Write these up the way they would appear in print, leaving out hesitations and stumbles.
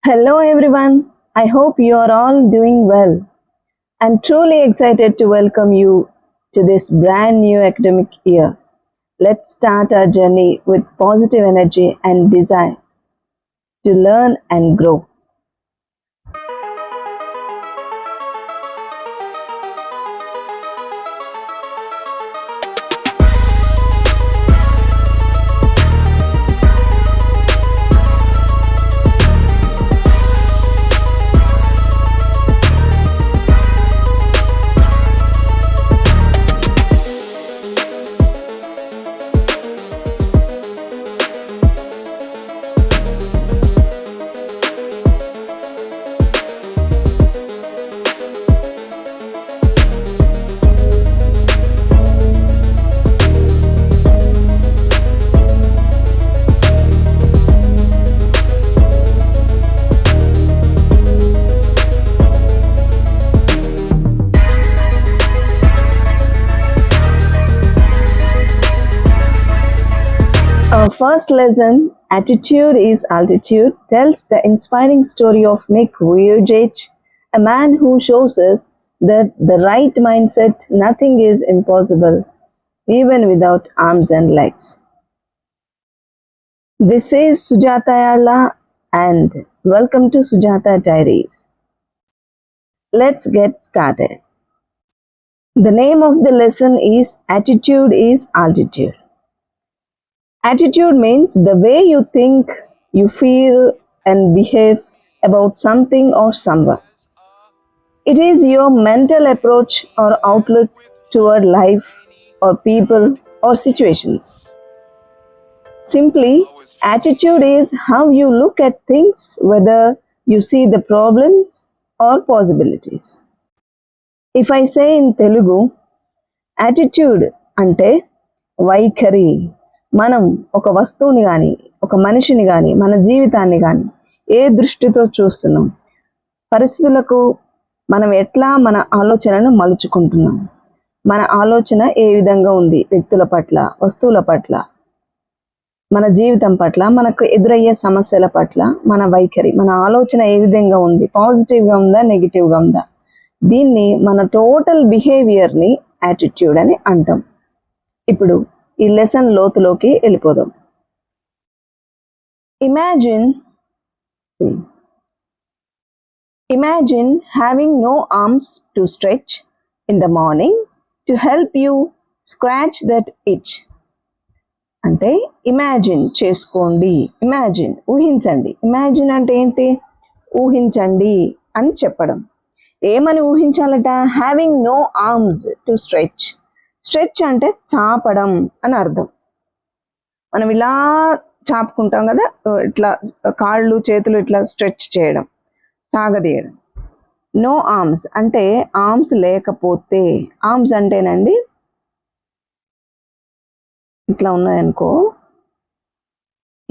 Hello everyone, I hope you are all doing well. I'm truly excited to welcome you to this brand new academic year. Let's start our journey with positive energy and desire to learn and grow. Our first lesson, Attitude is Altitude, tells the inspiring story of Nick Vujicic, a man who shows us that the right mindset, nothing is impossible, even without arms and legs. This is Sujata Yalla and welcome to Sujata Diaries. Let's get started. The name of the lesson is Attitude is Altitude. Attitude means the way you think, you feel, and behave about something or someone. It is your mental approach or outlook toward life, or people, or situations. Simply, attitude is how you look at things, whether you see the problems or possibilities. If I say in Telugu, attitude అంటే వైఖరి. మనం ఒక వస్తువుని కానీ ఒక మనిషిని కానీ మన జీవితాన్ని కానీ ఏ దృష్టితో చూస్తున్నాం, పరిస్థితులకు మనం ఎట్లా మన ఆలోచనను మలుచుకుంటున్నాం, మన ఆలోచన ఏ విధంగా ఉంది వ్యక్తుల పట్ల, వస్తువుల పట్ల, మన జీవితం పట్ల, మనకు ఎదురయ్యే సమస్యల పట్ల మన వైఖరి, మన ఆలోచన ఏ విధంగా ఉంది, పాజిటివ్గా ఉందా నెగిటివ్గా ఉందా, దీన్ని మన టోటల్ బిహేవియర్ని యాటిట్యూడ్ అని అంటాం. ఇప్పుడు ఈ లెసన్ లోతులోకి వెళ్ళిపోదాం. Imagine having no arms to stretch in the morning to help you scratch that itch. అంటే ఇమాజిన్ చేసుకోండి, ఇమాజిన్ ఊహించండి. ఇమాజిన్ అంటే ఏంటి? ఊహించండి అని చెప్పడం. ఏమని ఊహించాలట? Having no arms to stretch. Stretch అంటే చాపడం అని అర్థం. మనం ఇలా చాపుకుంటాం కదా, ఇట్లా కాళ్ళు చేతులు ఇట్లా స్ట్రెచ్ చేయడం, సాగదీయడం. నో ఆర్మ్స్ అంటే ఆర్మ్స్ లేకపోతే, ఆర్మ్స్ అంటేనండి ఇట్లా ఉన్నాయనుకో,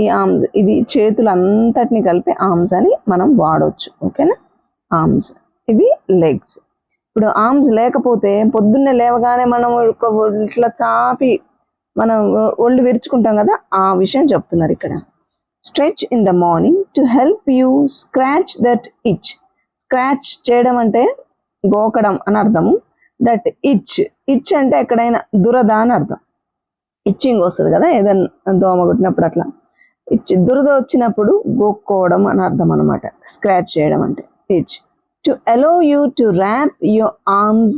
ఈ ఆర్మ్స్, ఇది చేతులు అంతటిని కలిపి ఆర్మ్స్ అని మనం వాడవచ్చు. ఓకేనా? ఆర్మ్స్, ఇది లెగ్స్. ఇప్పుడు ఆర్మ్స్ లేకపోతే పొద్దున్నే లేవగానే మనం ఇట్లా చాపి మనం ఒళ్ళు విరుచుకుంటాం కదా, ఆ విషయం చెప్తున్నారు ఇక్కడ. Stretch in the morning to help you scratch that ఇచ్. స్క్రాచ్ చేయడం అంటే గోకడం అని అర్థము. దట్ ఇచ్, ఇచ్ అంటే ఎక్కడైనా దురద అని అర్థం. ఇచ్చింగ్ వస్తుంది కదా, ఏదైనా దోమ కొట్టినప్పుడు అట్లా దురద వచ్చినప్పుడు గోక్కోవడం అని అర్థం అనమాట. స్క్రాచ్ చేయడం అంటే itch. To allow you to wrap your arms.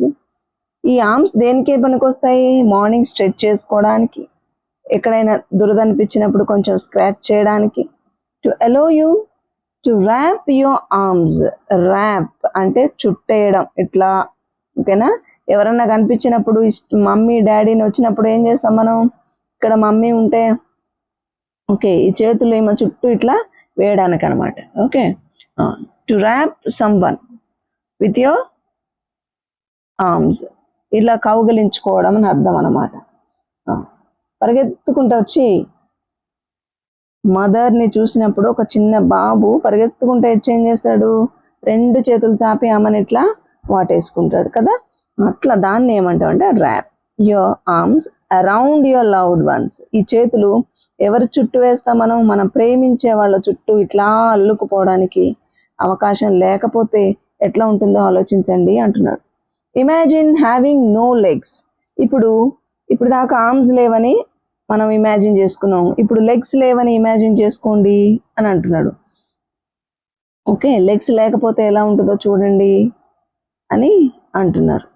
ఈ ఆర్మ్స్ దేనికి పనికొస్తాయి? మార్నింగ్ స్ట్రెచ్ చేసుకోవడానికి, ఎక్కడైనా దురద అనిపించినప్పుడు కొంచెం స్క్రాచ్ చేయడానికి. To allow you to wrap your arms. Wrap అంటే చుట్టేయడం ఇట్లా. ఓకేనా? ఎవరన్నా కనిపించినప్పుడు, మమ్మీ డాడీని వచ్చినప్పుడు ఏం చేస్తాం మనం? ఇక్కడ మమ్మీ ఉంటే ఓకే, ఈ చేతులు ఏమో చుట్టూ ఇట్లా వేయడానికి అనమాట. Okay, to wrap someone with your arms, ఇలా కౌగలించుకోవడం అని అర్థం అనమాట. పరిగెత్తుకుంటూ వచ్చి మదర్ని చూసినప్పుడు ఒక చిన్న బాబు పరిగెత్తుకుంటూ వచ్చి ఏం చేస్తాడు? రెండు చేతులు చాపి ఆమెను ఇట్లా వాటేసుకుంటాడు కదా, అట్లా దాన్ని ఏమంటాం అంటే wrap your arms around your loved ones. ఈ చేతులు ఎవరి చుట్టూ వేస్తాం మనం? మనం ప్రేమించే వాళ్ళ చుట్టూ ఇట్లా అల్లుకుపోవడానికి అవకాశం లేకపోతే ఎట్లా ఉంటుందో ఆలోచించండి అంటున్నాడు. Imagine having no legs. ఇప్పుడు దాకా ఆర్మ్స్ లేవని మనం ఇమాజిన్ చేసుకున్నాం, ఇప్పుడు లెగ్స్ లేవని ఇమాజిన్ చేసుకోండి అని అంటున్నాడు. ఓకే, లెగ్స్ లేకపోతే ఎలా ఉంటుందో చూడండి అని అంటున్నారు.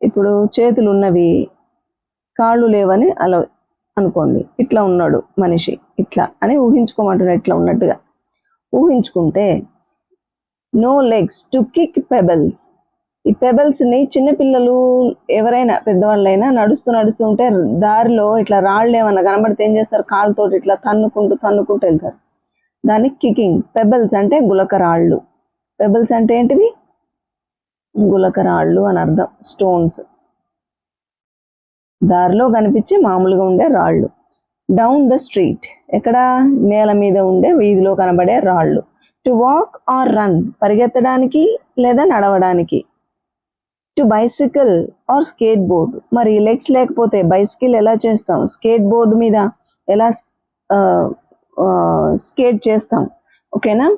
ఇప్పుడు చేతులు ఉన్నవి, కాళ్ళు లేవని అలా అనుకోండి, ఇట్లా ఉన్నాడు మనిషి, ఇట్లా అని ఊహించుకోమంటున్నాడు. ఇట్లా ఉన్నట్టుగా ఊహించుకుంటే no legs to kick pebbles. ఈ పెబల్స్ని చిన్నపిల్లలు ఎవరైనా పెద్దవాళ్ళైనా నడుస్తూ ఉంటే దారిలో ఇట్లా రాళ్ళు ఏమన్నా కనబడితే ఏం చేస్తారు, కాళ్ళతోటి ఇట్లా తన్నుకుంటూ వెళ్తారు. దాన్ని కికింగ్. పెబల్స్ అంటే గులకరాళ్ళు. పెబల్స్ అంటే ఏంటివి? గులకరాళ్ళు అని అర్థం. స్టోన్స్, దారిలో కనిపించే మామూలుగా ఉండే రాళ్ళు. డౌన్ ద స్ట్రీట్, ఎక్కడ? నేల మీద ఉండే వీధిలో కనబడే రాళ్ళు. టు వాక్ ఆర్ రన్, పరిగెత్తడానికి లేదా నడవడానికి. To bicycle or skateboard, మరి లెగ్స్ లేకపోతే బైసికల్ ఎలా చేస్తాం, స్కేట్ బోర్డు మీద ఎలా స్కేట్ చేస్తాం, ఓకేనా?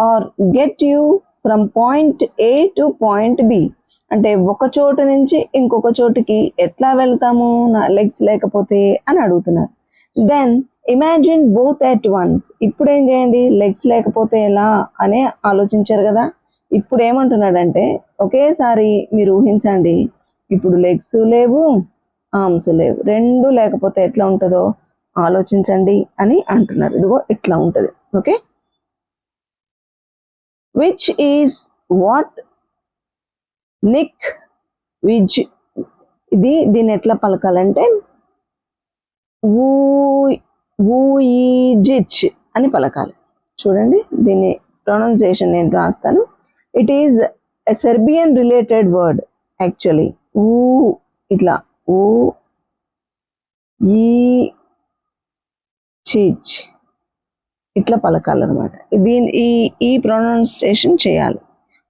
Or get you from point A to point B, అంటే ఒక చోటు నుంచి ఇంకొక చోటుకి ఎట్లా వెళ్తాము లెగ్స్ లేకపోతే అని అడుగుతున్నారు. Then imagine both at once. ఇప్పుడు ఏం చేయండి, లెగ్స్ లేకపోతే ఎలా అని ఆలోచించారు కదా, ఇప్పుడు ఏమంటున్నాడంటే ఒకేసారి మీరు ఊహించండి, ఇప్పుడు లెగ్స్ లేవు, ఆర్మ్స్ లేవు, రెండు లేకపోతే ఎట్లా ఉంటుందో ఆలోచించండి అని అంటున్నారు. ఇదిగో ఇట్లా ఉంటుంది. Okay, which is what Nick which, దీన్ని ఎట్లా పలకాలంటే వూయిజిచ్ అని పలకాలి. చూడండి, దీన్ని ప్రొనౌన్సియేషన్ నేను రాస్తాను. It is a Serbian related word actually. ఇట్లా చిచ్ ఇట్లా పలకాలన్నమాట. ఈ ప్రొనౌన్సియేషన్ చేయాలి.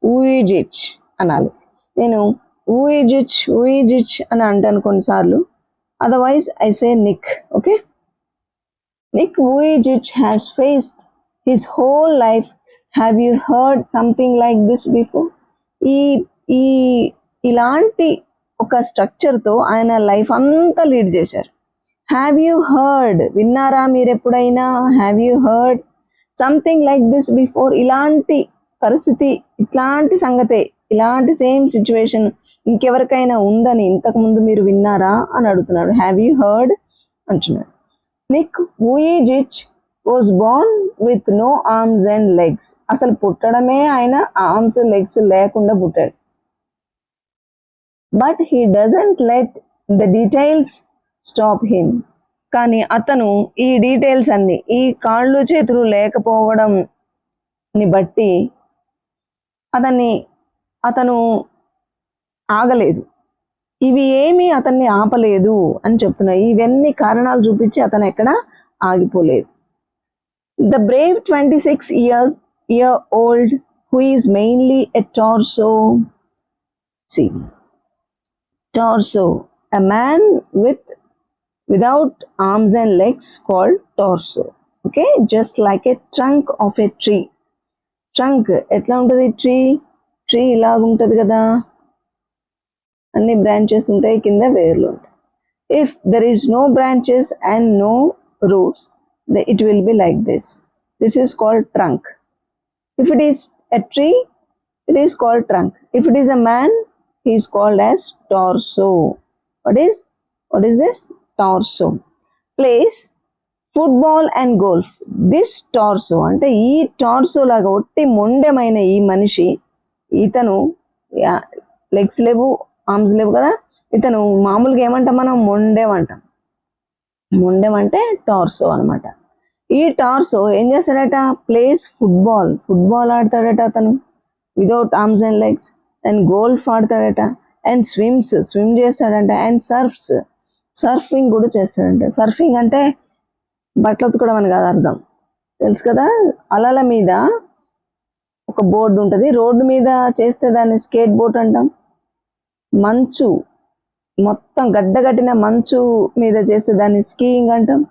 ఊయిజిచ్ అనాలి. నేను ఊయిజిచ్ అని అంటాను కొన్నిసార్లు. Otherwise I say Nick. Okay, Nick Vujicic has faced his whole life. Have you heard something like this before? ఇలాంటి ఒక స్ట్రక్చర్తో ఆయన లైఫ్ అంతా లీడ్ చేశారు. హ్యావ్ యూ హర్డ్, విన్నారా మీరు ఎప్పుడైనా? Have you heard something like this before, ఇలాంటి పరిస్థితి, ఇట్లాంటి సంగతే, ఇలాంటి సేమ్ సిచ్యువేషన్ ఇంకెవరికైనా ఉందని ఇంతకుముందు మీరు విన్నారా అని అడుగుతున్నాడు. హ్యావ్ యూ హర్డ్ అంటున్నాడు. Nick Vujicic was born with no arms and legs. అసలు పుట్టడమే ఆయన ఆర్మ్స్ లెగ్స్ లేకుండా పుట్టాడు. But he doesn't let the details stop him. కానీ అతను ఈ డీటెయిల్స్ అన్ని, ఈ కాళ్ళు చేతులు లేకపోవడంని బట్టి అతను ఆగలేదు. ఇవి ఏమీ అతన్ని ఆపలేదు అని చెప్తున్నాయి. ఇవన్నీ కారణాలు చూపించి అతను ఎక్కడ ఆగిపోలేదు. The brave 26 year old who is mainly a torso. See, torso, a man without arms and legs called torso. Okay, just like a trunk of a tree. Trunk ఎట్లా ఉంటుంది? ట్రీ ఇలాగ ఉంటుంది కదా, అన్ని బ్రాంచెస్ ఉంటాయి, కింద వేర్లు ఉంటాయి. If there is no branches and no roots, it will be like this. This is called trunk. If it is a tree, it is called trunk. If it is a man, he is called as torso. What is this? Torso. Plays football and golf. This torso, అంటే ఈ torso లాగా ఒట్టి మొండెమైన ఈ మనిషి, ఇతను legs లేవు, arms లేవు కదా, ఇతను మామూలుగా ఏమంటాం మనం? మొండెమంటాం. మొండెం అంటే టార్సో అనమాట. ఈ టార్సో ఏం చేస్తాడట? ప్లేస్ ఫుట్బాల్ ఆడతాడట అతను, without arms and legs. And golf ఆడతాడట. అండ్ స్విమ్ చేస్తాడంట. అండ్ సర్ఫింగ్ కూడా చేస్తాడంట. సర్ఫింగ్ అంటే బట్టలు ఉతకడం అని కాదు అర్థం, తెలుసు కదా. అలల మీద ఒక బోర్డు ఉంటుంది, రోడ్డు మీద చేస్తే దాన్ని స్కేట్ బోర్డ్ అంటాం. మంచు, మొత్తం గడ్డగట్టిన మంచు మీద చేస్తే దాన్ని స్కీయింగ్ అంటాం.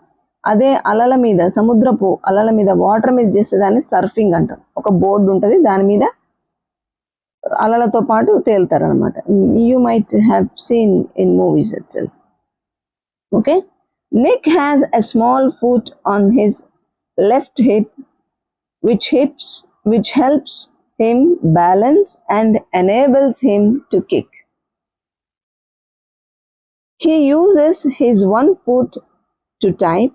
అదే అలల మీద, సముద్రపు అలల మీద, వాటర్ మీద చేస్తే దాన్ని సర్ఫింగ్ అంటాం. ఒక బోర్డు ఉంటుంది, దాని మీద అలలతో పాటు తేలుతారు అనమాట. You might have seen in movies it self. Okay, Nick has a small foot on his left hip which helps him balance and enables him to kick. He uses his one foot to type,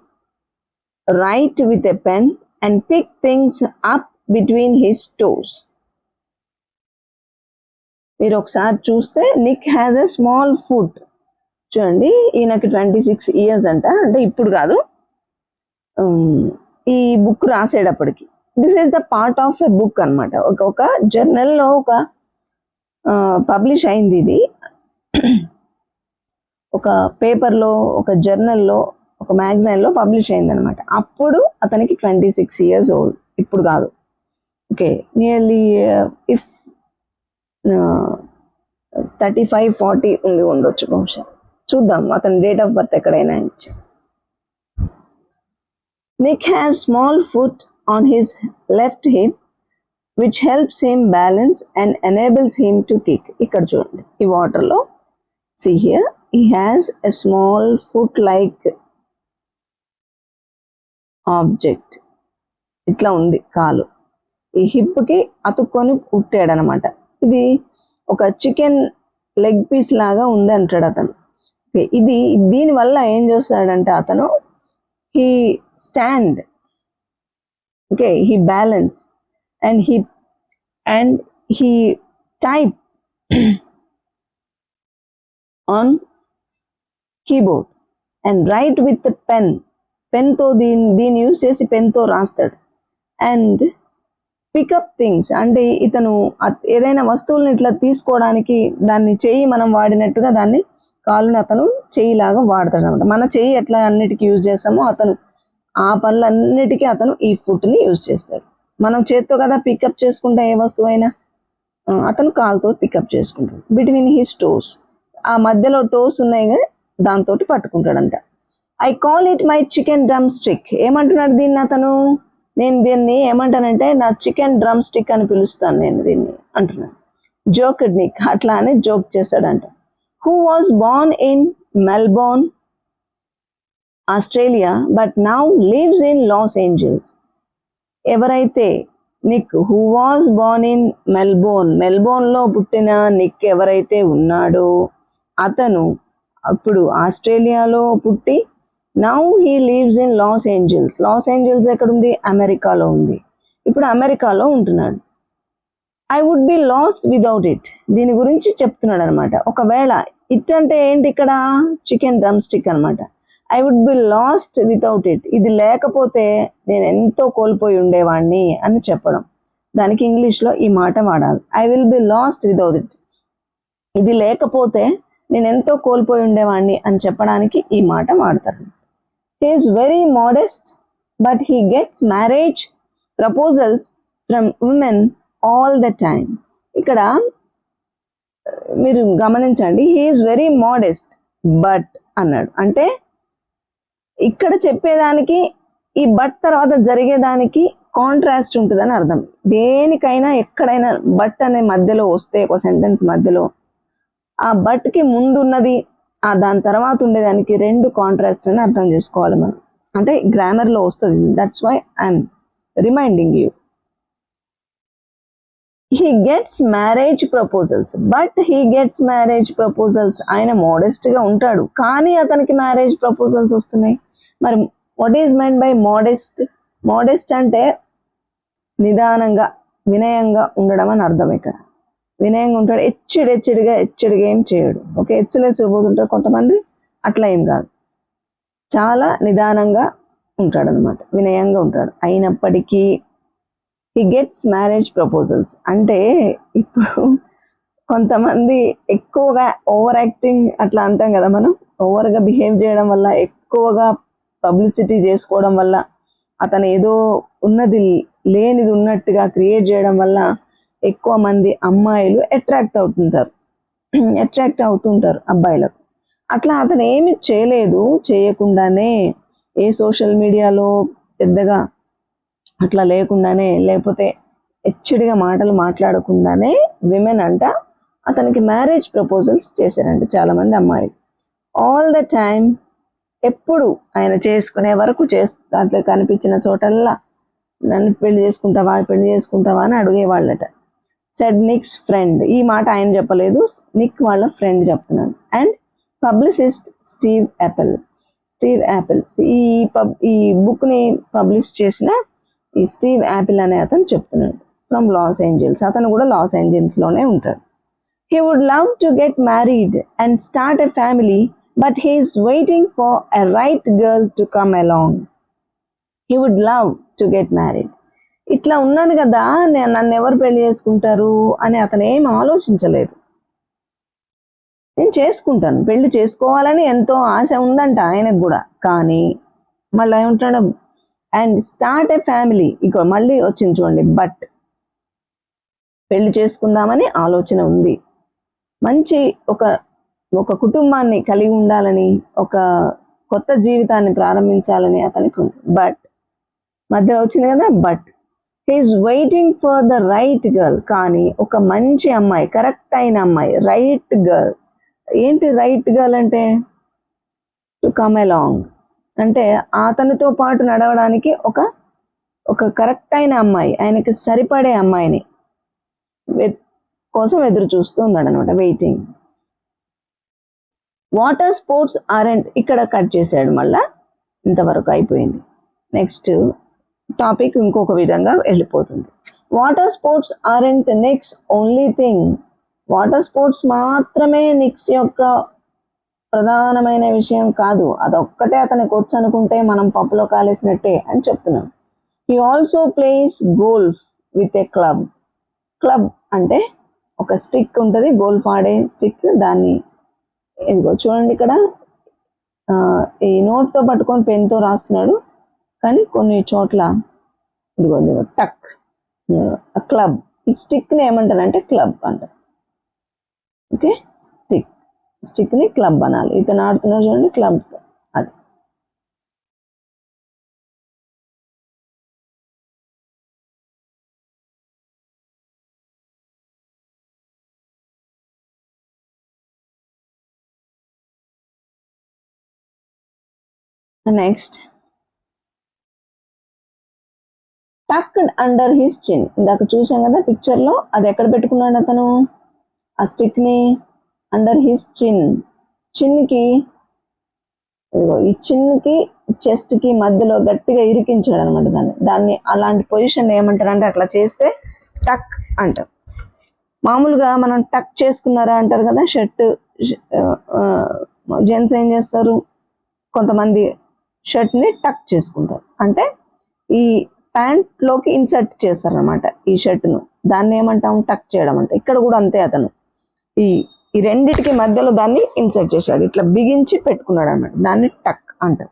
write with a pen and pick things up between his toes. మీరు ఒకసారి చూస్తే Nick has a small foot. చూడండి, ఈయనకి 26 years అంట, అంటే ఇప్పుడు కాదు, ఈ బుక్ రాసేటప్పటికి. This is the part of a book అనమాట. ఒక జర్నల్లో ఒక పబ్లిష్ అయింది ఇది. ఒక పేపర్లో, ఒక జర్నల్లో, ఒక మ్యాగజైన్లో పబ్లిష్ అయింది అనమాట. అప్పుడు అతనికి 26 years old, ఇప్పుడు కాదు. ఓకే, నియర్లీ ఇఫ్ 35-40 ఉండొచ్చు బహుశా. చూద్దాం అతని డేట్ ఆఫ్ బర్త్ ఎక్కడైనా ఇచ్చి. Nick has small foot on his left hip which helps him balance and enables him to kick. ఇక్కడ చూడండి, ఈ వాటర్లో, see here, he has a small foot like object. ఇట్లా ఉంది కాలు, ఈ హిప్కి అతుక్కొని పుట్టాడు అనమాట. ఇది ఒక చికెన్ లెగ్ పీస్ లాగా ఉంది అంటాడు అతను. ఇది దీనివల్ల ఏం చేస్తాడంటే అతను he stand, okay, he balance and he type on keyboard and write with pen. పెన్తో దీన్ని యూజ్ చేసి పెన్తో రాస్తాడు. అండ్ పికప్ థింగ్స్, అంటే ఇతను ఏదైనా వస్తువులను ఇట్లా తీసుకోవడానికి దాన్ని చెయ్యి మనం వాడినట్టుగా దాన్ని కాలుని అతను చెయ్యిలాగా వాడతాడు అనమాట. మన చెయ్యి ఎట్లా అన్నిటికీ యూజ్ చేస్తామో అతను ఆ పనులన్నిటికీ అతను ఈ ఫుట్ని యూజ్ చేస్తాడు. మనం చేత్తో కదా పికప్ చేసుకుంటాం ఏ వస్తువు అయినా, అతను కాలుతో పికప్ చేసుకుంటాడు. బిట్వీన్ హిస్ టోస్, ఆ మధ్యలో టోస్ ఉన్నాయి కదా, దాంతో పట్టుకుంటాడంట. I call it my chicken drumstick. ఏమంటున్నాడు దీన్ని అతను? నేను దీన్ని ఏమంటానంటే నా చికెన్ డ్రమ్ స్టిక్ అని పిలుస్తాను నేను దీన్ని అంటున్నాను. జోక్డ్ నిక్, అట్లా అని జోక్ చేస్తాడంట. Who was born in Melbourne, Australia, but now lives in Los Angeles. ఎవరైతే Nick, who was born in మెల్బోర్న్లో పుట్టిన నిక్ ఎవరైతే ఉన్నాడో అతను అప్పుడు ఆస్ట్రేలియాలో పుట్టి now he lives in Los Angeles ఎక్కడుంది? అమెరికాలో ఉంది. ఇప్పుడు అమెరికాలో ఉంటున్నాడు. I would be lost without it, దీని గురించి చెప్తున్నాడు అనమాట. ఒకవేళ ఇట్ అంటే ఏంటి ఇక్కడ? చికెన్ డ్రమ్ స్టిక్ అనమాట. I would be lost without it, ఇది లేకపోతే నేను ఎంతో కోల్పోయి ఉండేవాడిని అని చెప్పడం. దానికి ఇంగ్లీష్లో ఈ మాట వాడాలి, I will be lost without it. ఇది లేకపోతే నేను ఎంతో కోల్పోయి ఉండేవాడిని అని చెప్పడానికి ఈ మాట వాడతారు. He is very modest but he gets marriage proposals from women all the time. ఇక్కడ మీరు గమనించండి, he is very modest but అన్నాడు. అంటే ఇక్కడ చెప్పేదానికి ఈ బట్ తర్వాత జరిగేదానికి కాంట్రాస్ట్ ఉంటుందని అర్థం. దేనికైనా ఎక్కడైనా బట్ అనే మధ్యలో వస్తే, ఒక సెంటెన్స్ మధ్యలో ఆ బట్కి ముందున్నది దాని తర్వాత ఉండేదానికి రెండు కాంట్రాస్ట్ అని అర్థం చేసుకోవాలి మనం. అంటే గ్రామర్లో వస్తుంది. That's why I'm reminding you. he gets marriage proposals, but he gets marriage proposals. ఆయన మోడెస్ట్గా ఉంటాడు కానీ అతనికి మ్యారేజ్ ప్రపోజల్స్ వస్తున్నాయి. మరి what is mind by modest అంటే నిదానంగా, వినయంగా ఉండడం అని అర్థం. ఇక్కడ వినయంగా ఉంటాడు, హెచ్చడిగా ఏం చేయడు. ఓకే, హెచ్చలేచిపోతుంటారు కొంతమంది, అట్లా ఏం కాదు, చాలా నిదానంగా ఉంటాడు అనమాట, వినయంగా ఉంటాడు. అయినప్పటికీ he gets marriage proposals అంటే ఇప్పుడు కొంతమంది ఎక్కువగా ఓవర్ యాక్టింగ్ అట్లా అంటాం కదా మనం, ఓవర్గా బిహేవ్ చేయడం వల్ల, ఎక్కువగా పబ్లిసిటీ చేసుకోవడం వల్ల, అతను ఏదో ఉన్నది లేనిది ఉన్నట్టుగా క్రియేట్ చేయడం వల్ల ఎక్కువ మంది అమ్మాయిలు అట్రాక్ట్ అవుతుంటారు అబ్బాయిలకు. అట్లా అతను ఏమి చేయలేదు, చేయకుండానే ఏ సోషల్ మీడియాలో పెద్దగా అట్లా లేకుండానే, లేకపోతే హెచ్చడిగా మాటలు మాట్లాడకుండానే విమెన్ అంట అతనికి మ్యారేజ్ ప్రపోజల్స్ చేశారంట చాలామంది అమ్మాయిలు. ఆల్ ద టైమ్, ఎప్పుడు ఆయన చేసుకునే వరకు దాంట్లో కనిపించిన చోటల్లా నన్ను పెళ్లి చేసుకుంటావా అని అడిగేవాళ్ళట. సెడ్ నిక్స్ ఫ్రెండ్, ఈ మాట ఆయన చెప్పలేదు, నిక్ వాళ్ళ ఫ్రెండ్ చెప్తున్నాడు. అండ్ పబ్లిసిస్ట్ స్టీవ్ యాపిల్ ఈ బుక్ని పబ్లిష్ చేసిన ఈ స్టీవ్ యాపిల్ అనే అతను చెప్తున్నాడు, ఫ్రమ్ లాస్ ఏంజల్స్. అతను కూడా లాస్ ఏంజల్స్లోనే ఉంటాడు. He would love to get married and start a family, but he is waiting for a right girl to come along. He would love to get married. ఇట్లా ఉన్నది కదా, నన్ను ఎవరు పెళ్లి చేసుకుంటారు అని అతను ఏం ఆలోచించలేదు. నేను చేసుకుంటాను, పెళ్లి చేసుకోవాలని ఎంతో ఆశ ఉందంట ఆయనకు కూడా. కానీ మళ్ళీ ఏమంటాడు, అండ్ స్టార్ట్ ఏ ఫ్యామిలీ. ఇక మళ్ళీ వచ్చింది చూడండి, బట్ పెళ్లి చేసుకుందామని ఆలోచన ఉంది, మంచి ఒక కుటుంబాన్ని కలిగి ఉండాలని, ఒక కొత్త జీవితాన్ని ప్రారంభించాలని అతనికి ఉంది. బట్ మధ్యలో వచ్చింది కదా, but he is waiting for the right girl. కానీ ఒక మంచి అమ్మాయి, కరెక్ట్ అయిన అమ్మాయి, రైట్ గర్ల్. ఏంటి రైట్ గర్ల్ అంటే? టు కమ్ అలాంగ్ అంటే అతనితో పాటు నడవడానికి ఒక కరెక్ట్ అయిన అమ్మాయి, ఆయనకి సరిపడే అమ్మాయిని కోసం ఎదురు చూస్తూ ఉన్నాడు అనమాట, వెయిటింగ్. వాటర్ స్పోర్ట్స్ ఆరెంట్, ఇక్కడ కట్ చేశాడు, మళ్ళా ఇంతవరకు అయిపోయింది. నెక్స్ట్ టాపిక్ ఇంకొక విధంగా వెళ్ళిపోతుంది. Water sports aren't Nick's only thing. Water sports మాత్రమే నిక్స్ యొక్క ప్రధానమైన విషయం కాదు, అదొక్కటే అతనికి వచ్చు అనుకుంటే మనం పప్పులో కాలేసినట్టే అని చెప్తున్నాం. He also place golf with a club. Club అంటే ఒక స్టిక్ ఉంటుంది, గోల్ఫ్ ఆడే స్టిక్. దాన్ని ఇదిగో చూడండి, ఇక్కడ ఈ నోట్తో పట్టుకొని పెన్తో రాస్తున్నాడు, కానీ కొన్ని చోట్ల ఇదిగో టక్, క్లబ్. ఈ స్టిక్ని ఏమంటారంటే క్లబ్ అంటారు. ఓకే, స్టిక్ని క్లబ్ అనాలి. ఇతను ఆడుతున్నాడు చూడండి క్లబ్తో, అది. నెక్స్ట్, టక్డ్ అండర్ హిస్ చిన్. ఇందాక చూసాం కదా పిక్చర్లో, అది ఎక్కడ పెట్టుకున్నాడు అతను? ఆ స్టిక్ని అండర్ హిస్ చిన్. చిన్కి, ఈ చిన్కి చెస్ట్కి మధ్యలో గట్టిగా ఇరికించాడు అనమాట దాన్ని. అలాంటి పొజిషన్ ఏమంటారంటే, అట్లా చేస్తే టక్ అంటారు. మామూలుగా మనం టక్ చేసుకున్నారా అంటారు కదా, షర్ట్ జెంట్స్ ఏం చేస్తారు, కొంతమంది షర్ట్ని టక్ చేసుకుంటారు, అంటే ఈ ప్యాంట్లోకి ఇన్సర్ట్ చేస్తారనమాట ఈ షర్ట్ను. దాన్ని ఏమంటాం? టక్ చేయడం అంటే. ఇక్కడ కూడా అంతే, అతను ఈ రెండిటికి మధ్యలో దాన్ని ఇన్సర్ట్ చేశాడు, ఇట్లా బిగించి పెట్టుకున్నాడు అనమాట, దాన్ని టక్ అంటారు.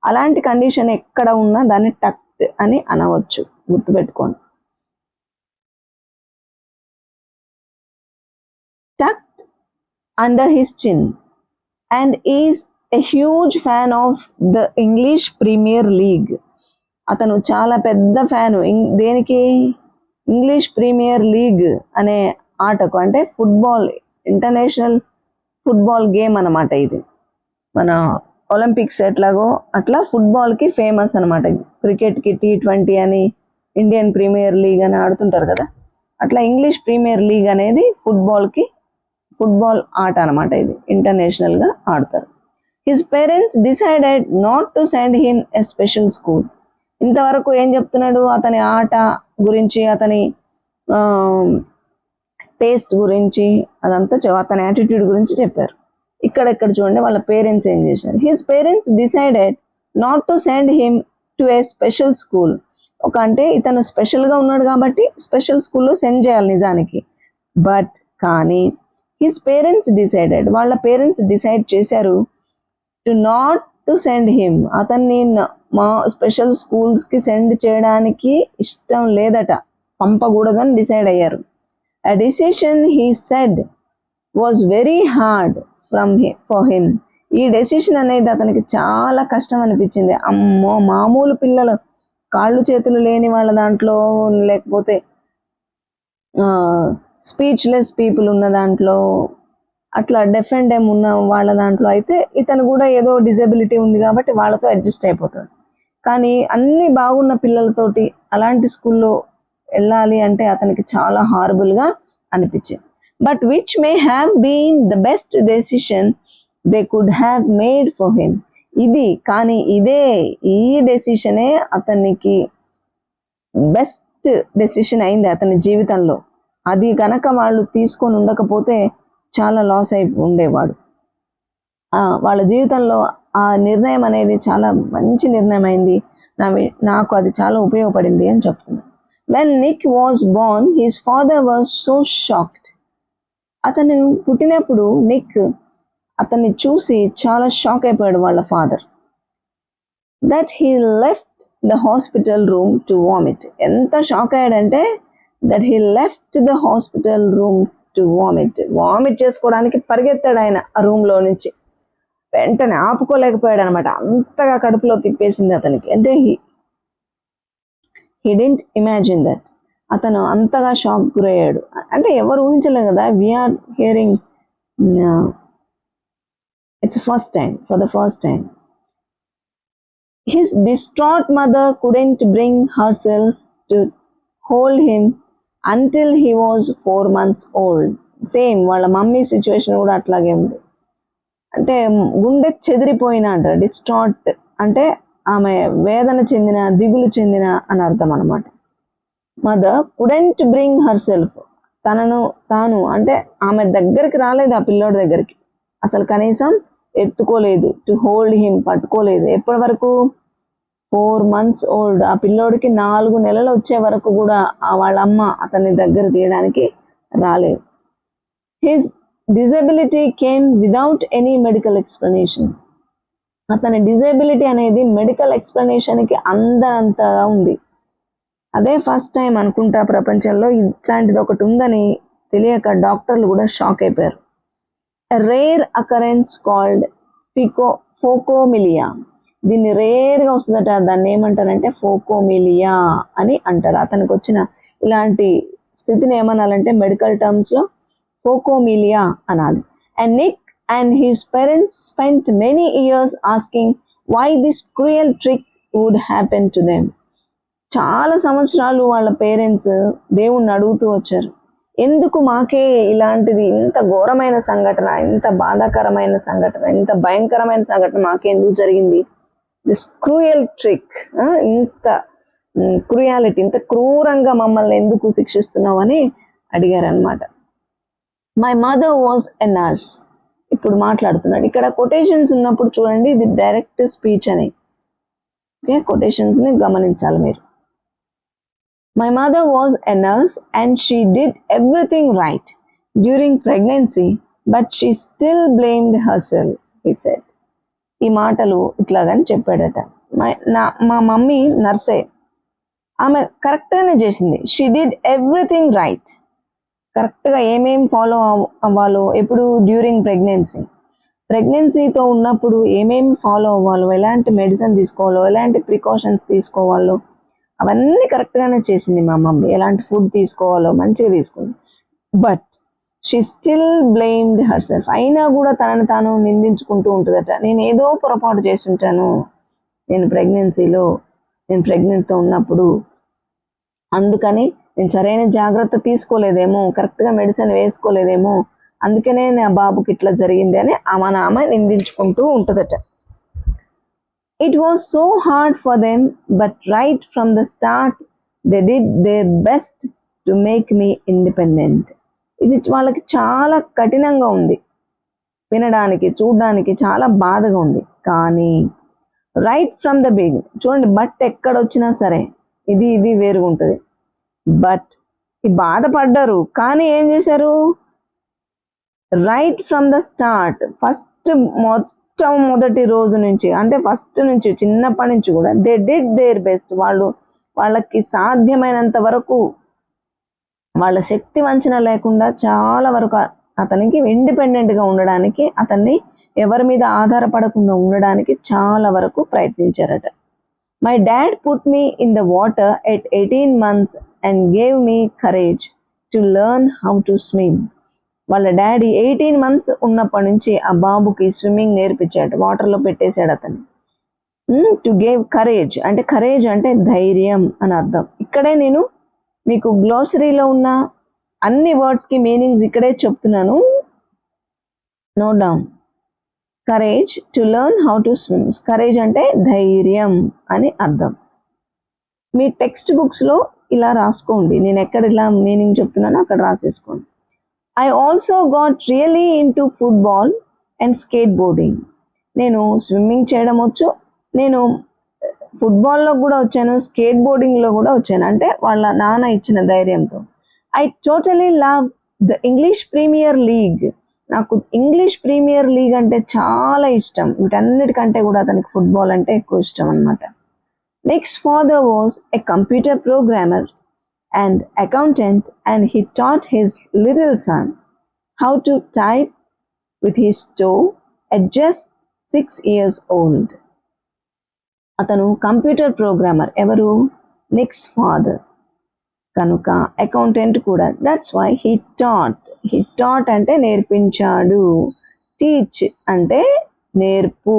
అలాంటి కండిషన్ ఎక్కడ ఉన్నా దాన్ని టక్ అని అనవచ్చు, గుర్తుపెట్టుకోండి. Tucked under his chin and is a huge fan of the English Premier League. అతను చాలా పెద్ద ఫ్యాను దేనికి? ఇంగ్లీష్ ప్రీమియర్ లీగ్ అనే ఆటకు, అంటే ఫుట్బాల్, ఇంటర్నేషనల్ ఫుట్బాల్ గేమ్ అనమాట ఇది. మన ఒలింపిక్స్ ఎట్లాగో అట్లా ఫుట్బాల్కి ఫేమస్ అనమాట. క్రికెట్కి T20 అని, ఇండియన్ ప్రీమియర్ లీగ్ అని ఆడుతుంటారు కదా, అట్లా ఇంగ్లీష్ ప్రీమియర్ లీగ్ అనేది ఫుట్బాల్ ఆట అనమాట. ఇది ఇంటర్నేషనల్గా ఆడతారు. His parents decided not to send him a special school. ఇంతవరకు ఏం చెప్తున్నాడు? అతని ఆట గురించి, అతని టేస్ట్ గురించి, అదంతా అతని యాటిట్యూడ్ గురించి చెప్పారు. ఇక్కడ చూడండి వాళ్ళ పేరెంట్స్ ఏం చేశారు. His parents decided not to send him to A special school. అంటే ఇతను స్పెషల్గా ఉన్నాడు కాబట్టి స్పెషల్ స్కూల్లో సెండ్ చేయాలి నిజానికి. బట్ కానీ హిస్ పేరెంట్స్ డిసైడెడ్, వాళ్ళ పేరెంట్స్ డిసైడ్ చేశారు నాట్ టు సెండ్ హిమ్, అతన్ని మా స్పెషల్ స్కూల్స్కి సెండ్ చేయడానికి ఇష్టం లేదట, పంపకూడదని డిసైడ్ అయ్యారు. A decision he said was very hard for him. ఈ డెసిషన్ అనేది అతనికి చాలా కష్టం అనిపించింది. అమ్మో, మామూలు పిల్లలు, కాళ్ళు చేతులు లేని వాళ్ళ దాంట్లో, లేకపోతే స్పీచ్లెస్ పీపుల్ ఉన్న దాంట్లో, అట్లా డెఫ్ అండ్ డెమ్ ఉన్న వాళ్ళ దాంట్లో అయితే ఇతను కూడా ఏదో డిజబిలిటీ ఉంది కాబట్టి వాళ్ళతో అడ్జస్ట్ అయిపోతాడు. కానీ అన్ని బాగున్న పిల్లలతోటి అలాంటి స్కూల్లో వెళ్ళాలి అంటే అతనికి చాలా హారబుల్గా అనిపించింది. But which may have been the best decision they could have made for him. కానీ ఈ డెసిషనే అతనికి బెస్ట్ డెసిషన్ అయింది అతని జీవితంలో. అది కనుక వాళ్ళు తీసుకొని ఉండకపోతే చాలా లాస్ అయి ఉండేవాడు. వాళ్ళ జీవితంలో ఆ నిర్ణయం అనేది చాలా మంచి నిర్ణయం అయింది, నాకు అది చాలా ఉపయోగపడింది అని చెప్తున్నాడు. When Nick was born his father was so shocked. అతను పుట్టినప్పుడు నిక్ అతన్ని చూసి చాలా షాక్ అయిపోయాడు వాళ్ళ father. That he left the hospital room to vomit. ఎంత షాక్ అయ్యాడంటే that he left the hospital room to vomit చేసుకోవడానికి పరిగెత్తాడు ఆయన ఆ రూమ్లో నుంచి. వెంటనే ఆపుకోలేకపోయాడు అనమాట, అంతగా కడుపులో తిప్పేసింది అతనికి. అంటే హీ డింట్ ఇమాజిన్ దట్, అతను అంతగా షాక్ గురయ్యాడు. అంటే ఎవరు ఊహించలేదు కదా, we are hearing it's for the first time. His distraught mother couldn't bring herself to hold him until he was 4 months old. Same వాళ్ళ మమ్మీ సిచ్యువేషన్ కూడా అట్లాగే ఉంది. అంటే గుండె చెదిరిపోయిన అంటారు. డిస్ట్రాట్ అంటే ఆమె వేదన చెందిన, దిగులు చెందిన అని అర్థం అనమాట. Mother couldn't bring her self, తాను అంటే ఆమె దగ్గరికి రాలేదు, ఆ పిల్లోడి దగ్గరికి అసలు కనీసం ఎత్తుకోలేదు. టు హోల్డ్ హిమ్, పట్టుకోలేదు. ఎప్పటి వరకు? 4 months ఓల్డ్. ఆ పిల్లోడికి 4 నెలలు వచ్చే వరకు కూడా వాళ్ళ అమ్మ అతన్ని దగ్గర తీయడానికి రాలేదు. His disability came without any medical explanation. అతని డిజబిలిటీ అనేది మెడికల్ ఎక్స్ప్లెనేషన్కి అందనంతగా ఉంది. అదే ఫస్ట్ టైం అనుకుంటా ప్రపంచంలో ఇట్లాంటిది ఒకటి ఉందని తెలియక డాక్టర్లు కూడా షాక్ అయిపోయారు. Rare occurrence called phocomelia. దీన్ని రేర్గా వస్తుందట, దాన్ని ఏమంటారంటే ఫోకోమిలియా అని అంటారు. అతనికి వచ్చిన ఇలాంటి స్థితిని ఏమనాలంటే మెడికల్ టర్మ్స్లో ఫోకోమిలియా అనాలి. And Nick and his parents spent many years asking why this cruel trick would happen to them. చాలా సంవత్సరాలు వాళ్ళ పేరెంట్స్ దేవుణ్ణి అడుగుతూ వచ్చారు, ఎందుకు మాకే ఇలాంటిది, ఇంత ఘోరమైన సంఘటన, ఇంత బాధాకరమైన సంఘటన, ఇంత భయంకరమైన సంఘటన మాకే ఎందుకు జరిగింది, దిస్ క్రూయల్ ట్రిక్, ఇంత క్రూయాలిటీ, ఇంత క్రూరంగా మమ్మల్ని ఎందుకు శిక్షిస్తున్నావు అని అడిగారు అనమాట. My mother was a nurse. ఇప్పుడు మాట్లాడుతున్నాడు. ఇక్కడ కొటేషన్స్ ఉన్నప్పుడు చూడండి, ఇది డైరెక్ట్ స్పీచ్ అని. ఓకే, కొటేషన్స్ని గమనించాలి మీరు. My mother was a nurse and she did everything right during pregnancy, but she still blamed herself, he said. ఈ మాటలు ఇట్లాగని చెప్పాడట. మా మమ్మీ నర్సే, ఆమె కరెక్ట్గానే చేసింది. షీ డిడ్ ఎవ్రీథింగ్ రైట్, కరెక్ట్గా ఏమేమి ఫాలో అవ్వాలో, ఎప్పుడు డ్యూరింగ్ ప్రెగ్నెన్సీతో ఉన్నప్పుడు ఏమేమి ఫాలో అవ్వాలో, ఎలాంటి మెడిసిన్ తీసుకోవాలో, ఎలాంటి ప్రికాషన్స్ తీసుకోవాలో అవన్నీ కరెక్ట్గానే చేసింది మా మమ్మీ. ఎలాంటి ఫుడ్ తీసుకోవాలో మంచిగా తీసుకుంది. But she still blamed her self. అయినా కూడా తనని తాను నిందించుకుంటూ ఉంటుందట. నేను ఏదో పొరపాటు చేసి ఉంటాను నేను ప్రెగ్నెంట్తో ఉన్నప్పుడు, అందుకని నేను సరైన జాగ్రత్త తీసుకోలేదేమో, కరెక్ట్గా మెడిసిన్ వేసుకోలేదేమో, అందుకనే నా బాబుకి ఇట్లా జరిగింది అని ఆమె నిందించుకుంటూ ఉంటుందట. It was so hard for them, but right from the start, they did their best to make me independent. ఇది వాళ్ళకి చాలా కఠినంగా ఉంది, వినడానికి చూడడానికి చాలా బాధగా ఉంది. కానీ రైట్ ఫ్రమ్ ద బిగినింగ్ చూడండి, బట్ ఎక్కడొచ్చినా సరే ఇది వేరుగా ఉంటుంది. బట్ బాధపడ్డారు, కానీ ఏం చేశారు? రైట్ ఫ్రమ్ ద స్టార్ట్, మొదటి రోజు నుంచి, అంటే ఫస్ట్ నుంచి, చిన్నప్పటి నుంచి కూడా దే డిడ్ దేర్ బెస్ట్. వాళ్ళకి సాధ్యమైనంత వరకు, వాళ్ళ శక్తి వంచన లేకుండా చాలా వరకు అతనికి ఇండిపెండెంట్గా ఉండడానికి, అతన్ని ఎవరి మీద ఆధారపడకుండా ఉండడానికి చాలా వరకు ప్రయత్నించారట. My dad put me in the water at 18 months and gave me courage to learn how to swim. వాళ్ళ డాడీ 18 months ఉన్నప్పటి నుంచి ఆ బాబుకి స్విమ్మింగ్ నేర్పించాడు, వాటర్లో పెట్టేశాడు అతన్ని. టు గేవ్ కరేజ్ అంటే, కరేజ్ అంటే ధైర్యం అని అర్థం. ఇక్కడే నేను మీకు గ్లోసరీలో ఉన్న అన్ని వర్డ్స్కి మీనింగ్స్ ఇక్కడే చెప్తున్నాను, note down. Courage to learn how to swim. Courage అంటే ధైర్యం అని అర్థం. మీ టెక్స్ట్ బుక్స్లో ఇలా రాసుకోండి, నేను ఎక్కడ ఇలా మీనింగ్ చెప్తున్నానో అక్కడ రాసేసుకోండి. I also got really into football and skateboarding. నేను స్విమ్మింగ్ చేయడం వచ్చు, నేను ఫుట్బాల్లో కూడా వచ్చాను, స్కేట్ బోర్డింగ్లో కూడా వచ్చాను. అంటే వాళ్ళ నాన్న ఇచ్చిన ధైర్యంతో. I totally love the English Premier League. నాకు ఇంగ్లీష్ ప్రీమియర్ లీగ్ అంటే చాలా ఇష్టం. వీటన్నిటికంటే కూడా అతనికి ఫుట్బాల్ అంటే ఎక్కువ ఇష్టం అనమాట. Next father was a computer programmer and accountant, and he taught his little son how to type with his toe at just 6 years old. అతను కంప్యూటర్ ప్రోగ్రామర్. ఎవరు? నిక్స్ ఫాదర్. కనుక అకౌంటెంట్ కూడా. దట్స్ వై హీ టాట్ అంటే నేర్పించాడు, teach అంటే నేర్పు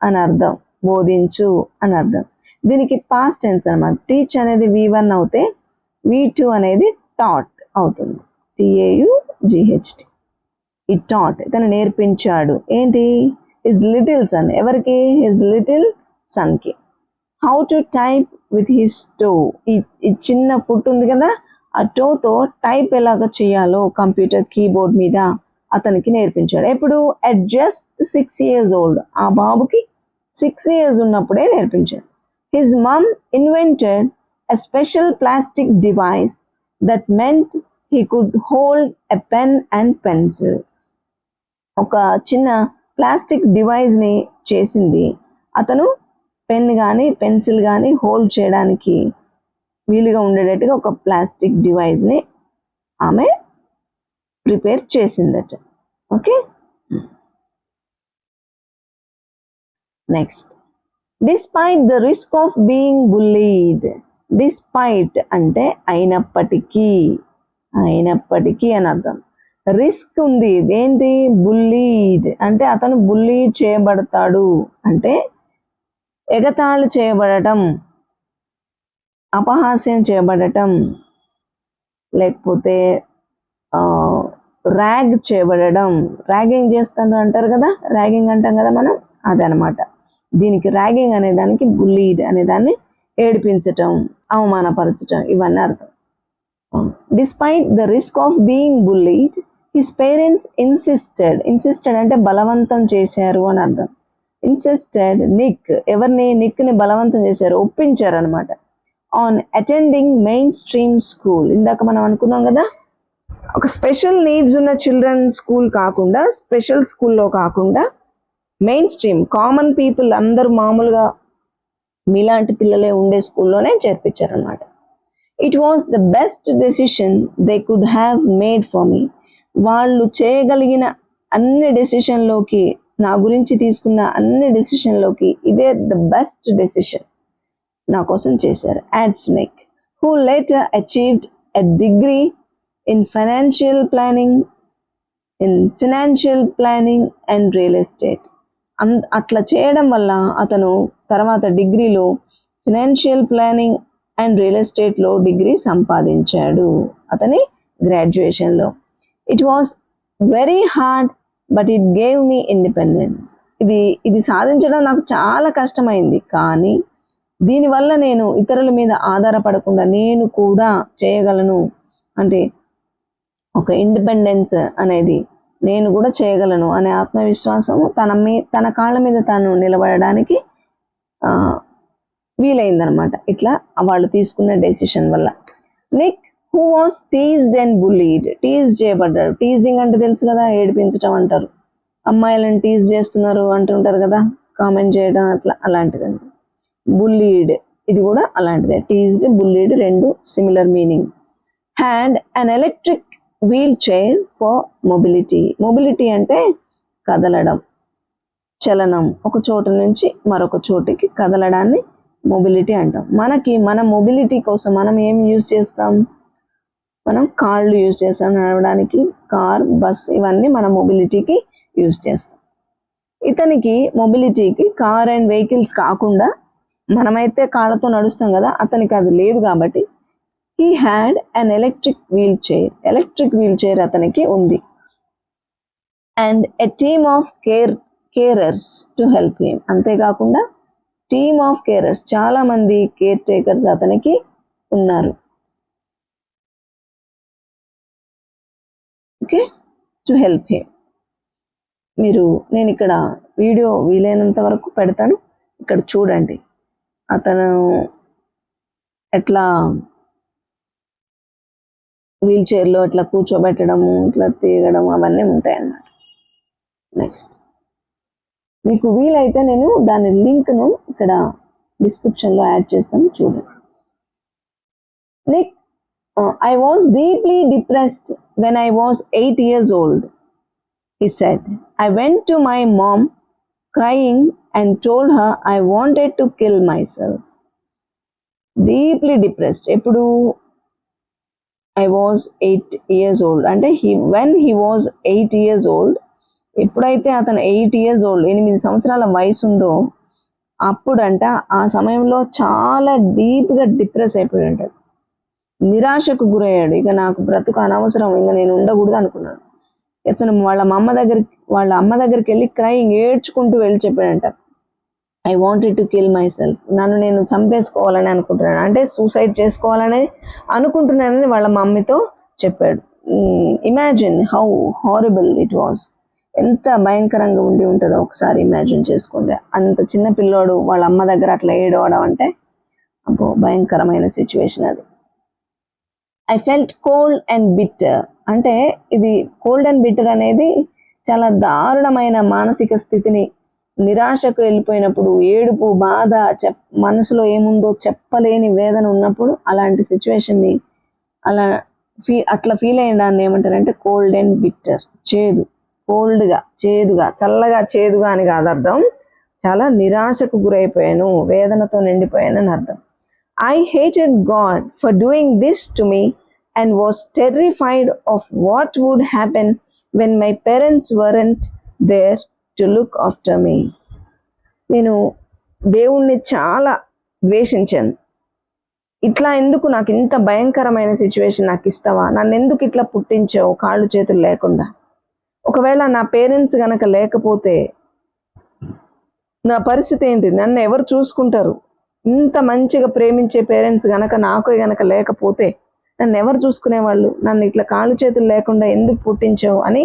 అని అర్థం, బోధించు అని అర్థం. దీనికి పాస్ట్ టెన్స్ అనమాట. టీచ్ అనేది V1 అవుతే V2 అనేది టాట్ అవుతుంది, TAUGHT. ఈ టాట్ ఇతను నేర్పించాడు. ఏంటి? His little son. ఎవరికి? హిజ్ లిటిల్ సన్కి. How to type with his toe. ఈ చిన్న ఫుట్ ఉంది కదా, ఆ టోతో టైప్ ఎలాగ చేయాలో కంప్యూటర్ కీబోర్డ్ మీద అతనికి నేర్పించాడు. ఎప్పుడు? At just 6 years old. ఆ బాబుకి 6 years ఉన్నప్పుడే నేర్పించాడు. His mum invented a special plastic device that meant he could hold a pen and pencil. ఒక చిన్న ప్లాస్టిక్ డివైస్ని చేసింది. అతను పెన్ కానీ పెన్సిల్ కానీ హోల్డ్ చేయడానికి వీలుగా ఉండేటట్టుగా ఒక ప్లాస్టిక్ డివైస్ని ఆమె ప్రిపేర్ చేసిందట. Okay, next. Despite the risk of being bullied. Despite అంటే అయినప్పటికీ అని అర్థం. రిస్క్ ఉంది. ఇదేంటి? బుల్లీడ్ అంటే అతను బుల్లీ చేయబడతాడు అంటే ఎగతాళి చేయబడటం, అపహాస్యం చేయబడటం, లేకపోతే ర్యాగ్ చేయబడడం. ర్యాగింగ్ చేస్తాను అంటారు కదా, ర్యాగింగ్ అంటాం కదా మనం, అదనమాట. దీనికి ర్యాగింగ్ అనే దానికి బుల్లీడ్ అనే దాన్ని ఏడిపించటం, అవమానపరచటం, ఇవన్నీ అర్థం. Despite the risk of being bullied his parents insisted అంటే బలవంతం చేశారు అని అర్థం. Insisted Nick. ఎవరిని? నిక్ని బలవంతం చేశారు, ఒప్పించారు అనమాట. On attending main stream school. ఇందాక మనం అనుకున్నాం కదా, ఒక స్పెషల్ నీడ్స్ ఉన్న చిల్డ్రన్ స్కూల్ కాకుండా, స్పెషల్ స్కూల్లో కాకుండా మెయిన్ స్ట్రీమ్ కామన్ పీపుల్ అందరూ మామూలుగా మీలాంటి పిల్లలే ఉండే స్కూల్లోనే చేర్పించారనమాట. It was the best decision they could have made for me. వాళ్ళు చేయగలిగిన అన్ని డెసిషన్లోకి, నా గురించి తీసుకున్న అన్ని డెసిషన్లోకి ఇదే ద బెస్ట్ డెసిషన్ నా కోసం చేశారు. Adds Nick, who later achieved a degree in financial planning and real estate. అట్లా చేయడం వల్ల అతను తర్వాత డిగ్రీలో ఫైనాన్షియల్ ప్లానింగ్ అండ్ రియల్ ఎస్టేట్లో డిగ్రీ సంపాదించాడు అతని గ్రాడ్యుయేషన్లో. It was very hard but it gave me independence. ఇది సాధించడం నాకు చాలా kashtamayindi, కానీ దీనివల్ల నేను ఇతరుల మీద ఆధారపడకుండా నేను కూడా చేయగలను, అంటే ఒక ఇండిపెండెన్స్ అనేది, నేను కూడా చేయగలను అనే ఆత్మవిశ్వాసం, తన కాళ్ళ మీద తాను నిలబడడానికి వీలైందనమాట ఇట్లా వాళ్ళు తీసుకున్న డెసిషన్ వల్ల. Nick who was teased and bullied. Tease చేయబడ్డాడు. టీజింగ్ అంటే తెలుసు కదా, ఏడిపించడం అంటారు. అమ్మాయిలను టీజ్ చేస్తున్నారు అంటుంటారు కదా, కామెంట్ చేయడం, అట్లా అలాంటిదండి. బుల్లీడ్ ఇది కూడా అలాంటిదే. టీజ్డ్, బుల్లీడ్ రెండు similar meaning. Had an electric wheelchair for mobility అంటే కదలడం, చలనం, ఒక చోటు నుంచి మరొక చోటికి కదలడాన్ని మొబిలిటీ అంటాం. మన మొబిలిటీ కోసం మనం ఏం యూజ్ చేస్తాం? మనం కార్లు యూజ్ చేస్తాం నడవడానికి, కార్, బస్, ఇవన్నీ మన మొబిలిటీకి యూజ్ చేస్తాం. ఇతనికి మొబిలిటీకి కార్ అండ్ వెహికల్స్ కాకుండా, మనమైతే కాళ్ళతో నడుస్తాం కదా, అతనికి అది లేదు కాబట్టి he had an electric wheelchair అతనికి ఉంది. And a team of carers to help him. అంతేకాకుండా టీమ్ ఆఫ్ కేరర్స్, చాలా మంది కేర్ టేకర్స్ అతనికి ఉన్నారు. Okay, to help him. నేను ఇక్కడ వీడియో వీలైనంత వరకు పెడతాను, ఇక్కడ చూడండి. అతను ఎట్లా వీల్ చైర్లో ఇట్లా కూర్చోబెట్టడము, ఇట్లా తీయడం, అవన్నీ ఉంటాయి అన్నమాట. నెక్స్ట్ మీకు వీలైతే నేను దాని లింక్ను ఇక్కడ డిస్క్రిప్షన్లో యాడ్ చేస్తాను, చూడండి. Nick, I was deeply depressed when I was 8 years old, he said. I went to my mom crying and told her I wanted to kill myself. Deeply depressed. ఎప్పుడు I was 8 years old అంటే when he was 8 years old, ఎప్పుడైతే అతను 8 years old 8 సంవత్సరాల వయసు ఉందో అప్పుడంట ఆ సమయంలో చాలా డీప్గా డిప్రెస్ అయిపోయి ఉంటాడు, నిరాశకు గురయ్యాడు. ఇక నాకు బ్రతుకు అనవసరం, ఇంకా నేను ఉండకూడదు అనుకున్నాడు. ఇతను వాళ్ళ అమ్మ దగ్గరికి వెళ్ళి క్రైయింగ్, ఏడ్చుకుంటూ వెళ్ళి చెప్పాడంట, I wanted to kill my self, నన్ను నేను చంపేసుకోవాలని అనుకుంటున్నాను, అంటే సూసైడ్ చేసుకోవాలని అనుకుంటున్నానని వాళ్ళ మమ్మీతో చెప్పాడు. Imagine how horrible it was. ఎంత భయంకరంగా ఉండి ఉంటుందో ఒకసారి ఇమాజిన్ చేసుకోండి. అంత చిన్న పిల్లోడు వాళ్ళ అమ్మ దగ్గర అట్లా ఏడవడం అంటే అబ్బో భయంకరమైన సిచ్యువేషన్ అది. I felt cold and bitter, అంటే ఇది కోల్డ్ అండ్ బిట్టర్ అనేది చాలా దారుణమైన మానసిక స్థితిని, నిరాశకు వెళ్ళిపోయినప్పుడు, ఏడుపు, బాధ, మనసులో ఏముందో చెప్పలేని వేదన ఉన్నప్పుడు అలాంటి సిచ్యువేషన్ని అట్లా ఫీల్ అయిన దాన్ని ఏమంటారంటే కోల్డ్ అండ్ బిట్టర్. చేదు, కోల్డ్గా, చేదుగా, చల్లగా చేదుగా అని కాదు అర్థం, చాలా నిరాశకు గురైపోయాను, వేదనతో నిండిపోయాను అని అర్థం. I hated God for doing this to me and was terrified of what would happen when my parents weren't there to look after me. నేను దేవుణ్ణి చాలా ద్వేషించాను. ఇట్లా ఎందుకు నాకు ఇంత భయంకరమైన సిచ్యువేషన్ నాకు ఇస్తావా, నన్ను ఎందుకు ఇట్లా పుట్టించావు కాళ్ళు చేతులు లేకుండా, ఒకవేళ నా పేరెంట్స్ గనక లేకపోతే నా పరిస్థితి ఏంటి, నన్ను ఎవరు చూసుకుంటారు, ఇంత మంచిగా ప్రేమించే పేరెంట్స్ గనక లేకపోతే నన్ను ఎవరు చూసుకునేవాళ్ళు, నన్ను ఇట్లా కాళ్ళు చేతులు లేకుండా ఎందుకు పుట్టించావు అని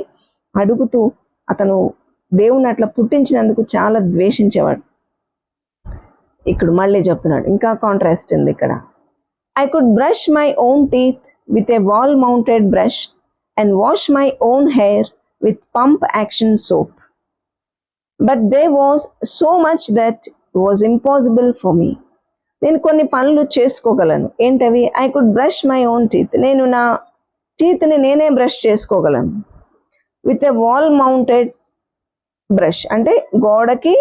అడుగుతూ అతను దేవుణ్ణి అట్లా పుట్టించినందుకు చాలా ద్వేషించేవాడు. ఇక్కడ మళ్ళీ చెప్తున్నాడు, ఇంకా కాంట్రాస్ట్ ఉంది ఇక్కడ. I could brush my own teeth with a wall mounted brush and wash my own hair with pump action soap, but there was so much that was impossible for me. నేను కొన్ని పనులు చేసుకోగలను, ఏంటవి? I could brush my own teeth, నేను నా టీత్ని నేనే brush చేసుకోగలను. With a wall mounted brush, అంటే గోడకి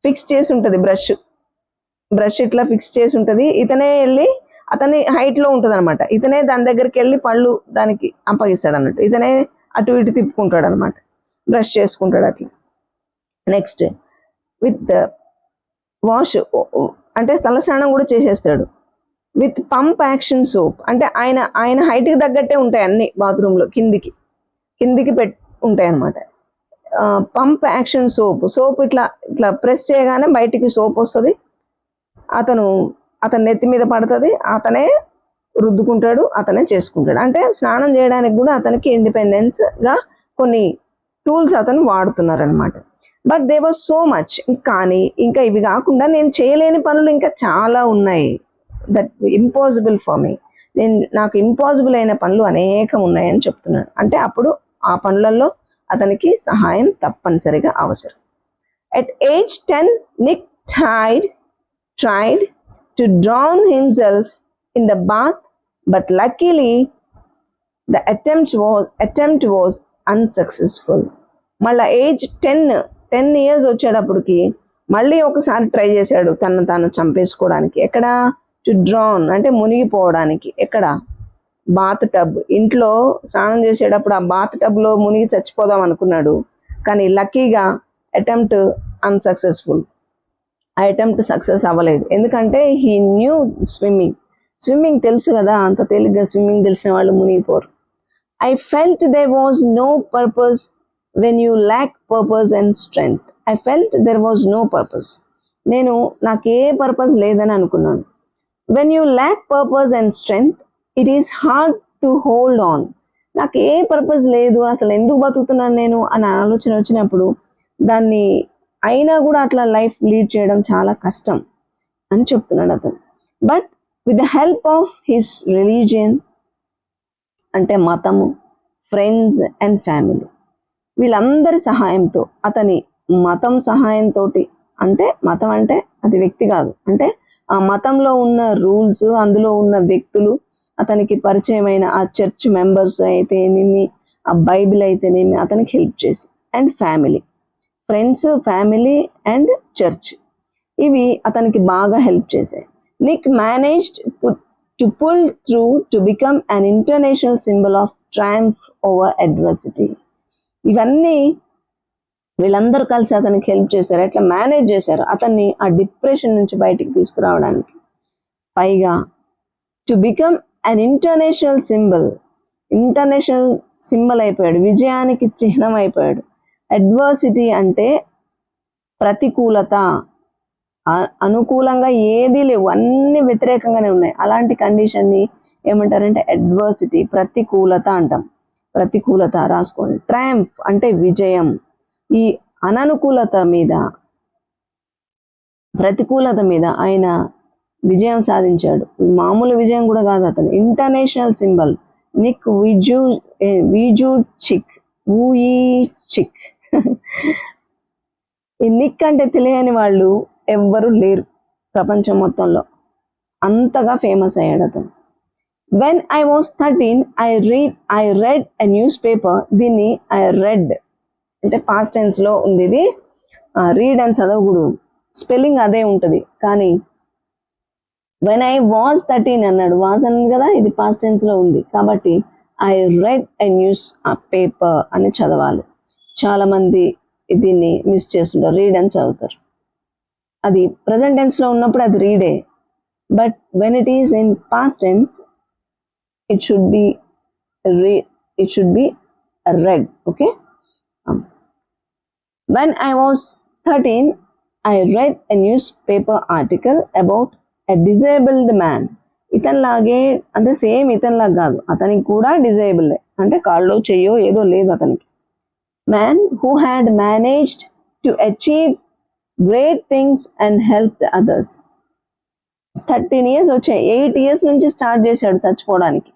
ఫిక్స్ చేసి ఉంటుంది బ్రష్ ఇట్లా ఫిక్స్ చేసి ఉంటుంది, ఇతనే వెళ్ళి అతని హైట్లో ఉంటుంది అనమాట, ఇతనే దాని దగ్గరికి వెళ్ళి పళ్ళు దానికి అప్పగిస్తాడు అన్నట్టు, ఇతనే అటు ఇటు తిప్పుకుంటాడు అనమాట, బ్రష్ చేసుకుంటాడు అట్లా. నెక్స్ట్ విత్ వాష్, అంటే తలస్నానం కూడా చేసేస్తాడు. విత్ పంప్ యాక్షన్ సోప్, అంటే ఆయన హైట్కి తగ్గట్టే ఉంటాయి అన్ని బాత్రూంలో, కిందికి ఉంటాయి అన్నమాట. పంప్ యాక్షన్ సోప్ ఇట్లా ప్రెస్ చేయగానే బయటికి సోప్ వస్తుంది, అతని నెత్తి మీద పడుతుంది, అతనే రుద్దుకుంటాడు, అతనే చేసుకుంటాడు. అంటే స్నానం చేయడానికి కూడా అతనికి ఇండిపెండెన్స్గా కొన్ని టూల్స్ అతను వాడుతున్నారు అనమాట. But they was so much, కానీ ఇంకా ఇవి కాకుండా నేను చేయలేని పనులు ఇంకా చాలా ఉన్నాయి, దట్ ఇంపాసిబుల్ ఫర్ మీ, నాకు ఇంపాసిబుల్ అయిన పనులు అనేకం ఉన్నాయని చెప్తున్నాను. అంటే అప్పుడు ఆ పనులలో అతనికి సహాయం తప్పనిసరిగా అవసరం. At age 10, Nick tried to drown himself in the bath, but luckily the attempt was unsuccessful. మళ్ళీ ఏజ్ 10 years వచ్చేటప్పటికి మళ్ళీ ఒకసారి ట్రై చేశాడు తను తాను చంపేసుకోవడానికి. ఎక్కడ? టు డ్రౌన్ అంటే మునిగిపోవడానికి. ఎక్కడ? Bathtub. ఇంట్లో స్నానం చేసేటప్పుడు ఆ బాత్ టబ్లో మునిగి చచ్చిపోదాం అనుకున్నాడు, కానీ లక్కీగా అటెంప్ట్ అన్సక్సెస్ఫుల్. ఆ అటెంప్ట్ సక్సెస్ అవ్వలేదు. ఎందుకంటే హీ న్యూ స్విమ్మింగ్ తెలుసు కదా, అంత తేలిగ్గా స్విమ్మింగ్ తెలిసిన వాళ్ళు మునిగిపోరు. I felt there was no purpose when you lack purpose and strength. I felt there was no purpose. నాకు ఏ పర్పస్ లేదని అనుకున్నాను. When you lack purpose and strength it is hard to hold on. నాకు ఏ purpose లేదు, అసలు ఎందుకు బతుకుతున్నాను నేను అని ఆలోచన వచ్చినప్పుడు దాన్ని అయినా కూడా అట్లా లైఫ్ లీడ్ చేయడం చాలా కష్టం అని చెప్తున్నాడు అతను. But with the help of his religion అంటే మతము, ఫ్రెండ్స్ అండ్ ఫ్యామిలీ, వీళ్ళందరి సహాయంతో, అతని మతం సహాయంతో, అంటే మతం అంటే అది వ్యక్తి కాదు, అంటే ఆ మతంలో ఉన్న రూల్స్, అందులో ఉన్న వ్యక్తులు, అతనికి పరిచయమైన ఆ చర్చ్ మెంబర్స్ అయితేనేమి, ఆ బైబిల్ అయితేనేమి అతనికి హెల్ప్ చేసి, and family, friends, family and church, ఇవి అతనికి బాగా హెల్ప్ చేశాయి. Nick managed to pull through to become an international symbol of triumph over adversity. ఇవన్నీ వీళ్ళందరూ కలిసి అతనికి హెల్ప్ చేశారు. ఎట్లా మేనేజ్ చేశారు అతన్ని ఆ డిప్రెషన్ నుంచి బయటికి తీసుకురావడానికి. పైగా to become an international symbol అయిపోయాడు, విజయానికి చిహ్నం అయిపోయాడు. అడ్వర్సిటీ అంటే ప్రతికూలత, అనుకూలంగా ఏదీ లేవు, అన్ని వ్యతిరేకంగానే ఉన్నాయి. అలాంటి కండిషన్ని ఏమంటారంటే అడ్వర్సిటీ, ప్రతికూలత అంటాం. ప్రతికూలత రాసుకోండి. ట్రయంఫ్ అంటే విజయం. ఈ అననుకూలత మీద, ప్రతికూలత మీద ఆయన విజయం సాధించాడు. మామూలు విజయం కూడా కాదు, అతను ఇంటర్నేషనల్ సింబల్. నిక్ వూయిచిక్. ఈ నిక్ అంటే తెలియని వాళ్ళు ఎవ్వరూ లేరు ప్రపంచం మొత్తంలో, అంతగా ఫేమస్ అయ్యాడు అతను. When I was 13 I read a news paper. దీన్ని ఐ రెడ్ అంటే పాస్ట్ టెన్స్లో ఉంది, ఇది రీడ్ అని చదవకూడదు, స్పెల్లింగ్ అదే ఉంటుంది. కానీ వెన్ ఐ వాజ్ 13 అన్నాడు, వాజ్ అన్నది కదా, ఇది పాస్ట్ టెన్స్లో ఉంది కాబట్టి I read a news paper అని చదవాలి. చాలామంది దీన్ని మిస్ చేస్తుంటారు, రీడ్ అని చదువుతారు. అది ప్రజెంట్ టెన్స్లో ఉన్నప్పుడు అది రీడే, but when it is in past tense it should be read. Okay. When I was 13, I read a newspaper article about a disabled man. ఇతనిలాగే అంటే సేమ్ ఇతనిలాగా కాదు, అతనికి కూడా డిజేబుల్, అంటే కాళ్ళు చెయ్యో ఏదో లేదు అతనికి. Man who had managed to achieve great things and help others. 13 years వచ్చాయి, 8 years నుంచి స్టార్ట్ చేశాడు చచ్చిపోవడానికి.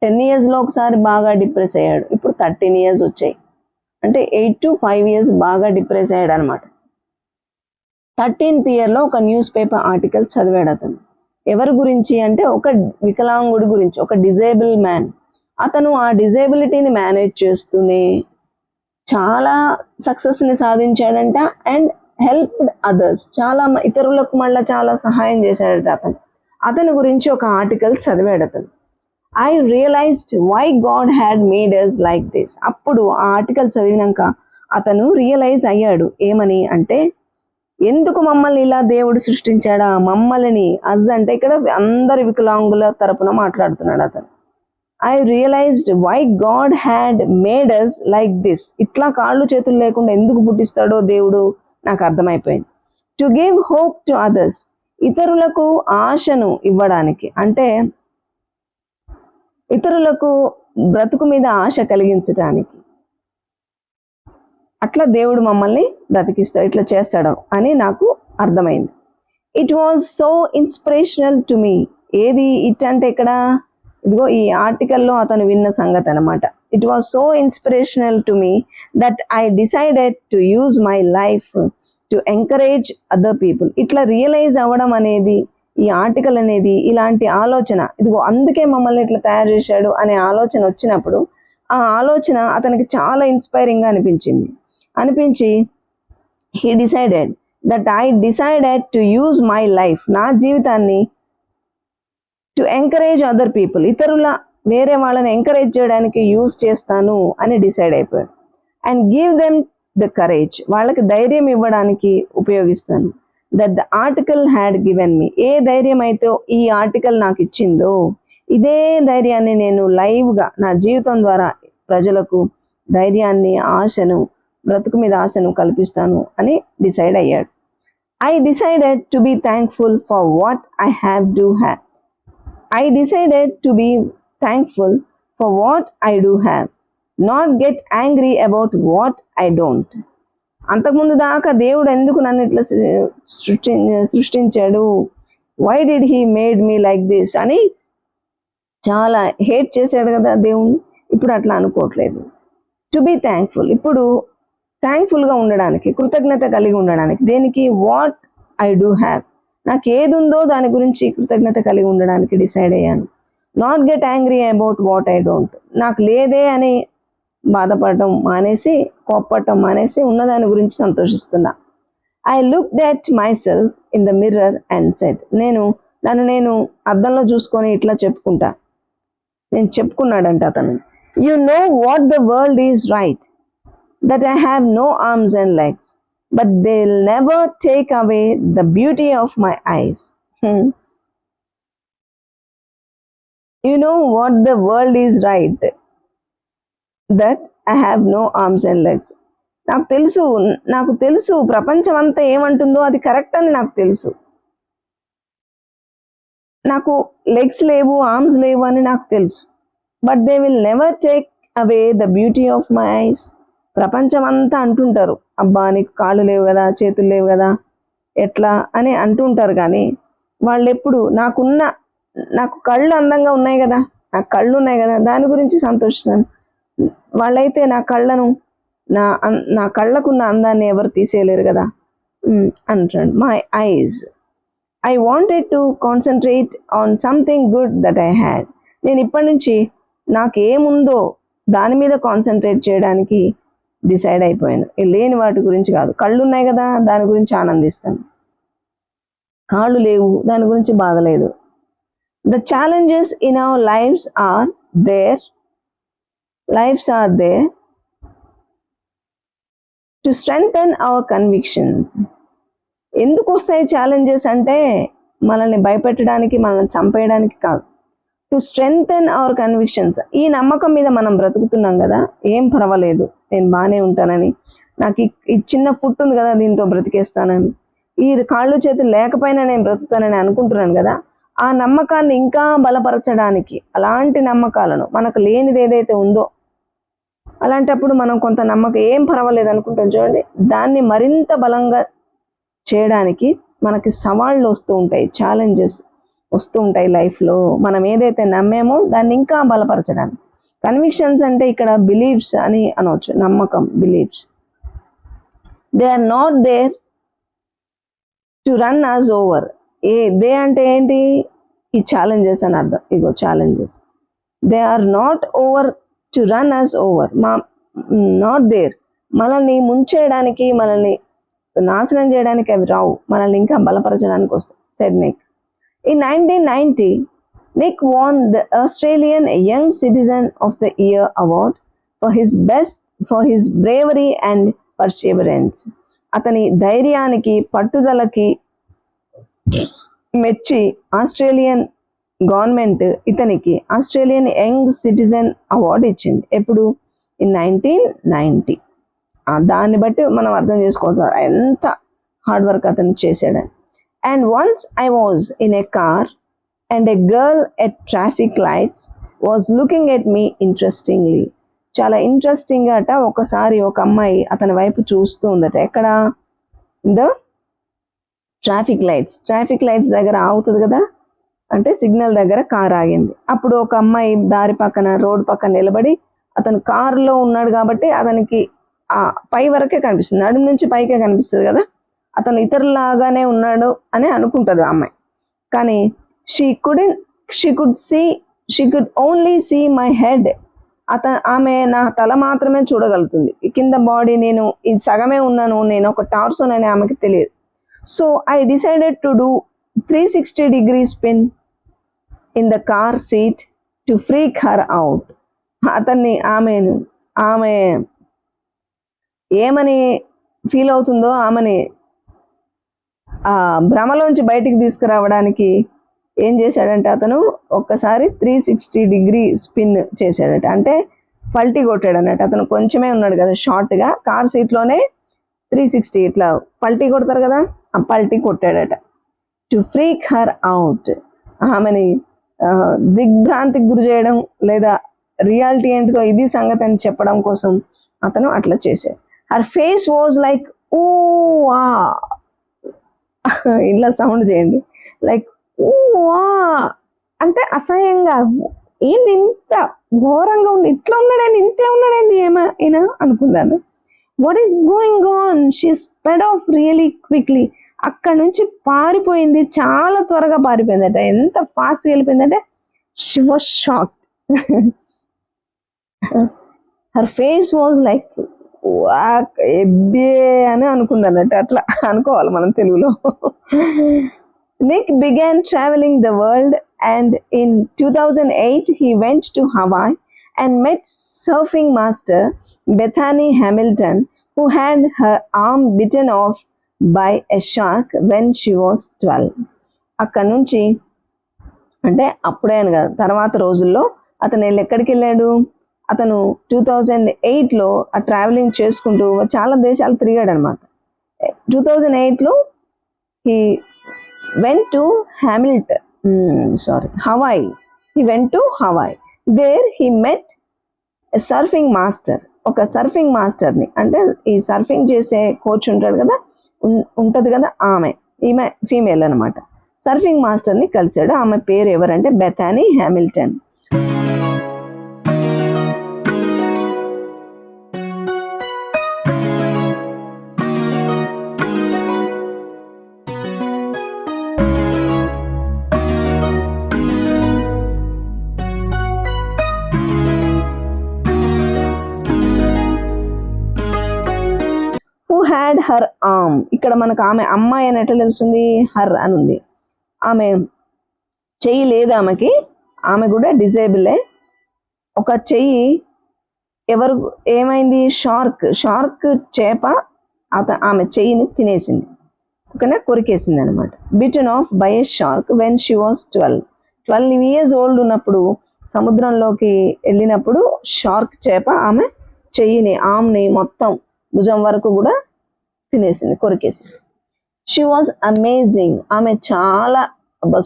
10 yearsలో ఒకసారి బాగా డిప్రెస్ అయ్యాడు, ఇప్పుడు 13 years వచ్చాయి, అంటే 8 to 5 years బాగా డిప్రెస్ అయ్యాడు అనమాట. 13th yearలో ఒక న్యూస్ పేపర్ ఆర్టికల్ చదివాడు అతను. ఎవరి గురించి అంటే ఒక వికలాంగుడి గురించి, ఒక డిజేబుల్ మ్యాన్. అతను ఆ డిజేబిలిటీని మేనేజ్ చేస్తూనే చాలా సక్సెస్ని సాధించాడంట. అండ్ హెల్ప్డ్ అదర్స్, చాలా ఇతరులకు మళ్ళీ చాలా సహాయం చేశాడట అతని గురించి ఒక ఆర్టికల్ చదివాడు అతను. I realised why God had made us like this. అప్పుడు ఆ ఆర్టికల్ చదివినాక అతను రియలైజ్ అయ్యాడు, ఏమని అంటే ఎందుకు మమ్మల్ని ఇలా దేవుడు సృష్టించాడా, మమ్మల్ని. అజ్ అంటే ఇక్కడ అందరి వికలాంగుల తరపున మాట్లాడుతున్నాడు అతను. I realised why God had made us like this. ఇట్లా కాళ్ళు చేతులు లేకుండా ఎందుకు పుట్టిస్తాడో దేవుడు నాకు అర్థమైపోయింది. To give hope to others, ఇతరులకు ఆశను ఇవ్వడానికి, అంటే ఇతరులకు బ్రతుకు మీద ఆశ కలిగించడానికి. అట్లా దేవుడు మమ్మల్ని బ్రతికిస్తాడు, ఇట్లా చేస్తాడు అని నాకు అర్థమైంది. It was so inspirational to me. ఏది ఇట్ అంటే ఇక్కడ, ఇదిగో ఈ ఆర్టికల్లో అతను విన్న సంగతి అనమాట. It was so inspirational to me that I decided to use my life to encourage other people. ఇట్లా రియలైజ్ అవ్వడం అనేది, ఈ ఆర్టికల్ అనేది ఇలాంటి ఆలోచన, ఇదిగో అందుకే మమ్మల్ని ఇట్లా తయారు చేశాడు అనే ఆలోచన వచ్చినప్పుడు ఆ ఆలోచన అతనికి చాలా ఇన్స్పైరింగ్గా అనిపించి he decided that I decided to use my life, నా జీవితాన్ని టు ఎంకరేజ్ అదర్ పీపుల్, వేరే వాళ్ళని ఎంకరేజ్ చేయడానికి యూజ్ చేస్తాను అని డిసైడ్ అయిపోయాడు. And give them the courage, వాళ్ళకి ధైర్యం ఇవ్వడానికి ఉపయోగిస్తాను. That the article had given me, ఏ ధైర్యం అయితే ఈ ఆర్టికల్ నాకు ఇచ్చిందో ఇదే ధైర్యాన్ని నేను లైవ్గా నా జీవితం ద్వారా ప్రజలకు ధైర్యాన్ని, ఆశను, బ్రతుకు మీద ఆశను కల్పిస్తాను అని డిసైడ్ అయ్యాడు. I decided to be thankful for what I have do have. I decided to be thankful for what I do have, not get angry about what I don't. అంతకుముందు దాకా దేవుడు ఎందుకు నన్ను ఇట్లా సృష్టించాడు, why did he made me like this అని చాలా hate చేశాడు కదా దేవుణ్ణి. ఇప్పుడు అట్లా అనుకోవట్లేదు. టు బీ థ్యాంక్ఫుల్, ఇప్పుడు థ్యాంక్ఫుల్గా ఉండడానికి, కృతజ్ఞత కలిగి ఉండడానికి. దేనికి? వాట్ ఐ డూ హ్యావ్, నాకు ఏది ఉందో దాని గురించి కృతజ్ఞత కలిగి ఉండడానికి డిసైడ్ అయ్యాను. Not get angry about what I don't, నాకు లేదే అని బాధపడటం మానేసి, కోప్పడటం మానేసి ఉన్నదాని గురించి సంతోషిస్తున్నా. I looked at myself in the mirror and said, నన్ను నేను అద్దంలో చూసుకొని ఇట్లా చెప్పుకున్నాడంట అతను. You know what the world is right, that I have no arms and legs, but they'll never take away the beauty of my eyes. You know what the world is right, that I have no arms and legs. నాకు తెలుసు ప్రపంచం అంతా ఏమంటుందో అది correct అని నాకు తెలుసు. నాకు లెగ్స్ లేవు, ఆర్మ్స్ లేవు అని నాకు తెలుసు. But they will never take away the beauty of my eyes. ప్రపంచం అంతా అంటుంటారు, అబ్బా నీకు కాళ్ళు లేవు కదా, చేతులు లేవు కదా, ఎట్లా అని అంటుంటారు. కానీ వాళ్ళు ఎప్పుడు నాకు కళ్ళు అందంగా ఉన్నాయి కదా, నాకు కళ్ళు ఉన్నాయి కదా, దాని గురించి సంతోషిస్తాను. వాళ్ళైతే నా కళ్ళకున్న అందాన్ని ఎవరు తీసేయలేరు కదా అంటాడు. My eyes, I wanted to concentrate on something good that I had. నేను ఇప్పటి నుంచి నాకు ఏముందో దాని మీద కాన్సన్ట్రేట్ చేయడానికి డిసైడ్ అయిపోయాను. లేని వాటి గురించి కాదు. కళ్ళు ఉన్నాయి కదా, దాని గురించి ఆనందిస్తాను. కాళ్ళు లేవు, దాని గురించి బాధ లేదు. The challenges in our lives are there to strengthen our convictions. ఎందుకు వస్తాయి ఛాలెంజెస్ అంటే మనల్ని భయపెట్టడానికి, మనల్ని చంపేయడానికి కాదు. టు స్ట్రెంగ్థెన్ అవర్ కన్విక్షన్స్, ఈ నమ్మకం మీద మనం బ్రతుకుతున్నాం కదా, ఏం పర్వాలేదు, నేను బాగానే ఉంటానని, నాకు ఈ చిన్న ఫుట్ ఉంది కదా, దీంతో బ్రతికేస్తానని, ఈ కాళ్ళు చేతులు లేకపోయినా నేను బ్రతుకుతానని అనుకుంటున్నాను కదా, ఆ నమ్మకాన్ని ఇంకా బలపరచడానికి, అలాంటి నమ్మకాలను, మనకు లేనిది ఏదైతే ఉందో అలాంటప్పుడు మనం కొంత నమ్మకం ఏం పర్వాలేదు అనుకుంటాం చూడండి, దాన్ని మరింత బలంగా చేయడానికి మనకి సవాళ్ళు వస్తూ ఉంటాయి, ఛాలెంజెస్ వస్తూ ఉంటాయి లైఫ్లో. మనం ఏదైతే నమ్మేమో దాన్ని ఇంకా బలపరచడానికి. కన్విక్షన్స్ అంటే ఇక్కడ బిలీఫ్స్ అని అనవచ్చు, నమ్మకం, beliefs. They are not there to run us over. They అంటే ఏంటి? ఈ ఛాలెంజెస్ అని అర్థం. ఇగో challenges. They are not over to run us over. Not there, మనల్ని ముంచేయడానికి, మనల్ని నాశనం చేయడానికి అవి రావు, మనల్ని ఇంకా బలపరచడానికి వస్తాయి. Said Nick. In 1990, Nick won the Australian Young Citizen of the Year award for his bravery and perseverance. అతని ధైర్యానికి, పట్టుదలకి మెచ్చి ఆస్ట్రేలియన్ గవర్నమెంట్ ఇతనికి ఆస్ట్రేలియన్ యంగ్ సిటిజన్ అవార్డు ఇచ్చింది. ఎప్పుడు? ఇన్ 1990. దాన్ని బట్టి మనం అర్థం చేసుకోవచ్చు ఎంత హార్డ్ వర్క్ అతను చేశాడని. And once I was in a car and a girl at traffic lights was looking at me interestingly. చాలా ఇంట్రెస్టింగ్ అట. ఒకసారి ఒక అమ్మాయి అతని వైపు చూస్తూ ఉందట. ఎక్కడ? ద ట్రాఫిక్ లైట్స్ దగ్గర ఆగుతుంది కదా, అంటే సిగ్నల్ దగ్గర కార్ ఆగింది. అప్పుడు ఒక అమ్మాయి దారి పక్కన, రోడ్డు పక్కన నిలబడి, అతను కారులో ఉన్నాడు కాబట్టి అతనికి పై వరకే కనిపిస్తుంది, నడుము నుంచి పైకే కనిపిస్తుంది కదా, అతను ఇతరులాగానే ఉన్నాడు అని అనుకుంటుంది ఆ అమ్మాయి. కానీ she could only see my head. ఆమె నా తల మాత్రమే చూడగలుగుతుంది, కింద బాడీ నేను ఇది సగమే ఉన్నాను, నేను ఒక టార్సోన్ అని ఆమెకి తెలియదు. So I decided to do 360 spin in the car seat to freak her out. ఆమె ఏమని ఫీల్ అవుతుందో ఆమెని ఆ భ్రమలోంచి బయటికి తీసుకురావడానికి ఏం చేశాడంటే అతను ఒక్కసారి 360 స్పిన్ చేశాడట. అంటే పల్టీ కొట్టాడు అన్నట్టు. అతను కొంచెమే ఉన్నాడు కదా షార్ట్గా, కార్ సీట్లోనే 360 ఇట్లా పల్టీ కొడతారు కదా, ఆ పల్టీ కొట్టాడట. టు ఫ్రీక్ హర్ అవుట్, ఆమెని దిగ్భ్రాంతికి గురి చేయడం లేదా రియాలిటీ ఏంటిదో ఇది సంగతి అని చెప్పడం కోసం అతను అట్లా చేశాడు. హర్ ఫేస్ వాజ్ లైక్ ఓ ఇట్లా సౌండ్ చేయండి, లైక్ ఓ అంటే అసహ్యంగా, ఏంది ఇంత ఘోరంగా ఉంది, ఇట్లా ఉన్నాడేంది, ఇంతే ఉన్నాడేంది ఏమైనా అనుకున్నాను. What is going on? She spread off really quickly. అక్కడ నుంచి పారిపోయింది, చాలా త్వరగా పారిపోయిందట. ఎంత ఫాస్ట్ వెళ్ళిపోయిందంటే she was shocked. Her face was like ఎబ్బే అని అనుకుందన్నట్టు. అట్లా అనుకోవాలి మనం తెలుగులో. Nick began traveling the world, and in 2008 he went to Hawaii and met surfing master Bethany Hamilton, who had her arm bitten off by a shark when she was 12. అక్కడ నుంచి అంటే అప్పుడే అని కాదు, తర్వాత రోజుల్లో అతను ఎక్కడికి వెళ్ళాడు, అతను 2008లో ఆ ట్రావెలింగ్ చేసుకుంటూ చాలా దేశాలు తిరిగాడు అనమాట. 2008లో he went to Hawaii. He went to Hawaii. There he met a surfing master. ఒక సర్ఫింగ్ మాస్టర్ని, అంటే ఈ సర్ఫింగ్ చేసే కోచ్ ఉంటాడు కదా, ఉంటుంది కదా, ఈమె ఫీమేల్ అనమాట. సర్ఫింగ్ మాస్టర్ని కలిశాడు. ఆమె పేరు ఎవరంటే Bethany Hamilton. Had her arm. ఇక్కడ మనకు ఆమె అమ్మాయి అని ఎట్లా తెలుస్తుంది, హర్ అని ఉంది. ఆమె చెయ్యి లేదు ఆమెకి, ఆమె కూడా డిజేబులే. ఒక చెయ్యి ఎవరు ఏమైంది, షార్క్ చేప ఆమె చెయ్యిని తినేసింది, ఓకేనా, కొరికేసింది అనమాట. Bitten off by a shark when she was 12 years old ఉన్నప్పుడు సముద్రంలోకి వెళ్ళినప్పుడు షార్క్ చేప ఆమె చెయ్యిని, ఆమ్ని మొత్తం భుజం వరకు కూడా తినేసింది, కొరికేసింది. She was amazing. ఆమె చాలా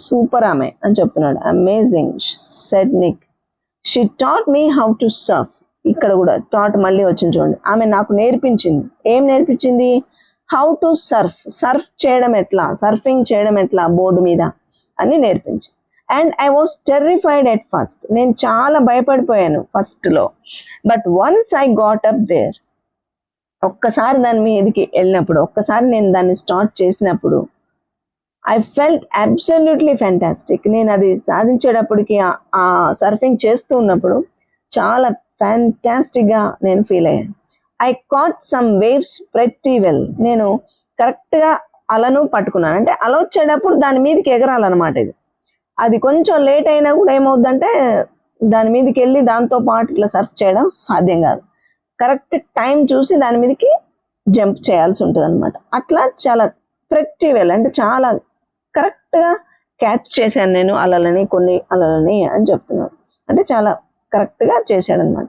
సూపర్ ఆమె అని చెప్తున్నాడు. Amazing said Nick. She taught me how to surf. ఇక్కడ కూడా టాట్ మళ్ళీ వచ్చింది చూడండి. ఆమె నాకు నేర్పించింది. ఏం నేర్పించింది? హౌ టు సర్ఫ్ చేయడం ఎట్లా, సర్ఫింగ్ చేయడం ఎట్లా బోర్డు మీద అని నేర్పించింది. And I was terrified at first. నేను చాలా భయపడిపోయాను ఫస్ట్లో. But once I got up there, ఒక్కసారి దాని మీదకి వెళ్ళినప్పుడు, ఒక్కసారి నేను దాన్ని స్టార్ట్ చేసినప్పుడు, ఐ ఫెల్ట్ అబ్సల్యూట్లీ ఫ్యాంటాస్టిక్. నేను అది సాధించేటప్పటికి, ఆ సర్ఫింగ్ చేస్తూ ఉన్నప్పుడు చాలా ఫ్యాంటాస్టిక్గా నేను ఫీల్ అయ్యాను. I caught some waves pretty well. నేను కరెక్ట్గా అలను పట్టుకున్నాను. అంటే అల వచ్చేటప్పుడు దాని మీదకి ఎగరాలన్నమాట. అది కొంచెం లేట్ అయినా కూడా ఏమవుద్దంటే దాని మీదకి వెళ్ళి దాంతో పాటు ఇట్లా సర్ఫ్ చేయడం సాధ్యం కాదు. కరెక్ట్ టైం చూసి దాని మీదకి జంప్ చేయాల్సి ఉంటుంది అనమాట. అట్లా చాలా ప్రెట్టి వెల్, అంటే చాలా కరెక్ట్గా క్యాచ్ చేశాను నేను కొన్ని అలలని అని చెప్తున్నాను. అంటే చాలా కరెక్ట్గా చేశాడనమాట.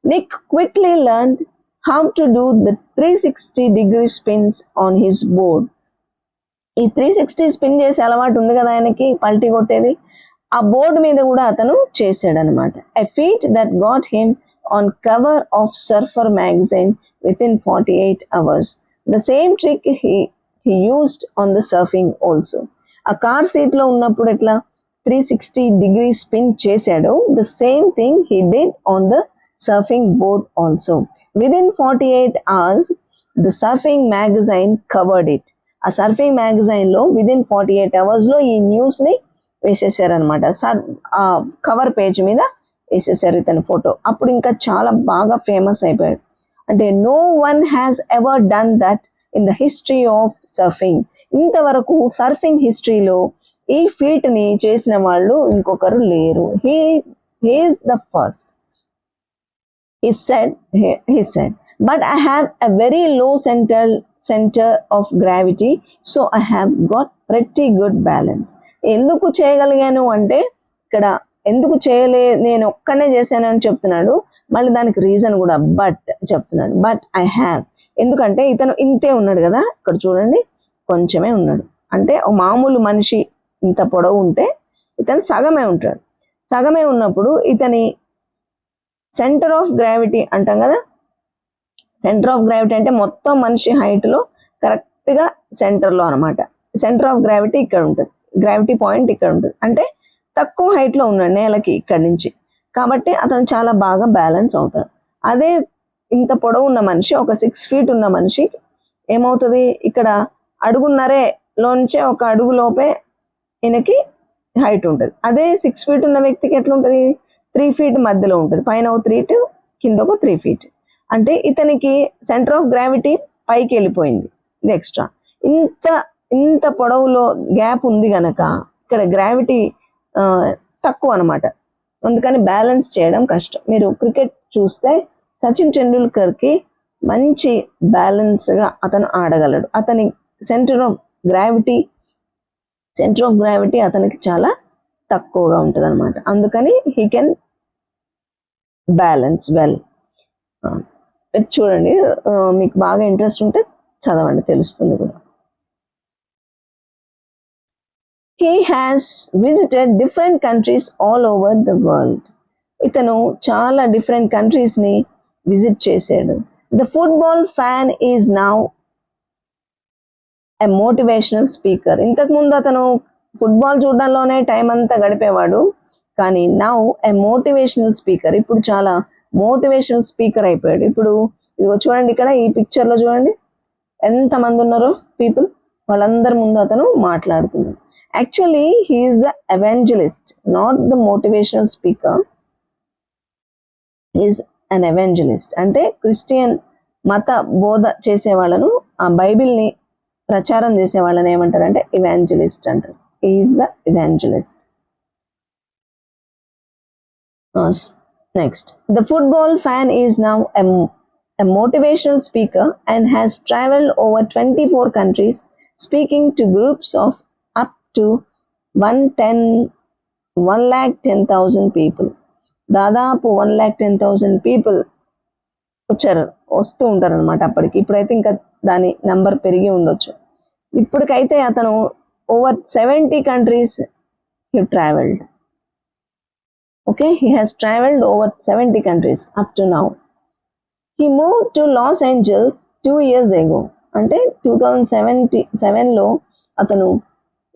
Nick quickly learn how to do the 360 spins on his board. ఈ 360 స్పిన్ చేసే అలవాటు ఉంది కదా ఆయనకి, పల్టీ కొట్టేది. ఆ బోర్డు మీద కూడా అతను చేశాడనమాట. A feat that got him on cover of Surfer magazine within 48 hours. The same trick he used on the surfing also. A car seat లో ఉన్నప్పుడు ఎట్లా 360 spin చేశాడో, the same thing he did on the surfing board also. Within 48 hours, the surfing magazine covered it. ఆ surfing మ్యాగజైన్లో within 48 అవర్స్లో ఈ న్యూస్ని వేసేసారనమాట. ఆ cover page మీద వేసేసారు ఇతని ఫోటో. అప్పుడు ఇంకా చాలా బాగా ఫేమస్ అయిపోయాడు. అంటే no one has ever done that in the history of surfing. ఇంతవరకు సర్ఫింగ్ హిస్టరీలో ఈ ఫీట్ని చేసిన వాళ్ళు ఇంకొకరు లేరు. He is the first. He said, but I have a very low center of gravity, so I have got pretty good balance. ఎందుకు చేయగలిగాను అంటే ఇక్కడ ఎందుకు నేను ఒక్కనే చేశానని చెప్తున్నాడు. మళ్ళీ దానికి రీజన్ కూడా బట్ చెప్తున్నాడు. బట్ ఐ హ్యావ్, ఎందుకంటే ఇతను ఇంతే ఉన్నాడు కదా, ఇక్కడ చూడండి కొంచెమే ఉన్నాడు. అంటే ఒక మామూలు మనిషి ఇంత పొడవు ఉంటే ఇతను సగమే ఉంటాడు. సగమే ఉన్నప్పుడు ఇతని సెంటర్ ఆఫ్ గ్రావిటీ అంటాం కదా, సెంటర్ ఆఫ్ గ్రావిటీ అంటే మొత్తం మనిషి హైట్లో కరెక్ట్గా సెంటర్లో అనమాట. సెంటర్ ఆఫ్ గ్రావిటీ ఇక్కడ ఉంటుంది, గ్రావిటీ పాయింట్ ఇక్కడ ఉంటుంది. అంటే తక్కువ హైట్లో ఉన్నాడు నేలకి ఇక్కడ నుంచి, కాబట్టి అతను చాలా బాగా బ్యాలెన్స్ అవుతాడు. అదే ఇంత పొడవు ఉన్న మనిషి, ఒక 6 feet ఉన్న మనిషి ఏమవుతుంది, ఇక్కడ అడుగున్నరేలోంచే ఒక అడుగు లోపే ఈయనకి హైట్ ఉంటుంది. అదే 6 feet ఉన్న వ్యక్తికి ఎట్లుంటుంది, 3 feet మధ్యలో ఉంటుంది. పైన ఒక 3 feet, కింద ఒక 3 feet. అంటే ఇతనికి సెంటర్ ఆఫ్ గ్రావిటీ పైకి వెళ్ళిపోయింది, ఇది ఎక్స్ట్రా. ఇంత పొడవులో గ్యాప్ ఉంది కనుక ఇక్కడ గ్రావిటీ తక్కువ అనమాట. అందుకని బ్యాలెన్స్ చేయడం కష్టం. మీరు క్రికెట్ చూస్తే సచిన్ టెండూల్కర్కి మంచి బ్యాలెన్స్గా అతను ఆడగలడు. అతని సెంటర్ ఆఫ్ గ్రావిటీ అతనికి చాలా తక్కువగా ఉంటుంది అనమాట. అందుకని హీ కెన్ బ్యాలెన్స్ వెల్. చూడండి, మీకు బాగా ఇంట్రెస్ట్ ఉంటే చదవండి, తెలుస్తుంది కూడా. He has visited different countries all over the world. ఇతను చాలా డిఫరెంట్ కంట్రీస్ని విజిట్ చేశాడు. The football fan is now a motivational speaker. ఇంతకుముందు అతను ఫుట్బాల్ చూడడంలోనే టైం అంతా గడిపేవాడు, కానీ నౌ ఏ మోటివేషనల్ స్పీకర్, ఇప్పుడు చాలా మోటివేషనల్ స్పీకర్ అయిపోయాడు. ఇప్పుడు ఇదిగో చూడండి, ఇక్కడ ఈ పిక్చర్లో చూడండి ఎంతమంది ఉన్నారో పీపుల్, వాళ్ళందరి ముందు అతను మాట్లాడుతున్నాడు. Actually he is the evangelist, not the motivational speaker. Is an evangelist అంటే క్రిస్టియన్ మత బోధ చేసే వాళ్ళను, ఆ బైబిల్ని ప్రచారం చేసే వాళ్ళని ఏమంటారంటే ఎవాంజలిస్ట్ అంటారు. Is the evangelist. Next, the football fan is now a motivational speaker and has traveled over 24 countries speaking to groups of up to 110,000 people. దాదాపు 110,000 people వస్తూ ఉంటారు అనమాట అప్పటికి. ఇప్పుడైతే ఇంకా దాని నంబర్ పెరిగి ఉండొచ్చు. ఇప్పటికైతే అతను over 70 countries he traveled. Okay, he has traveled over 70 countries up to now. He moved to Los Angeles 2 years ago. అంటే 2007లో అతను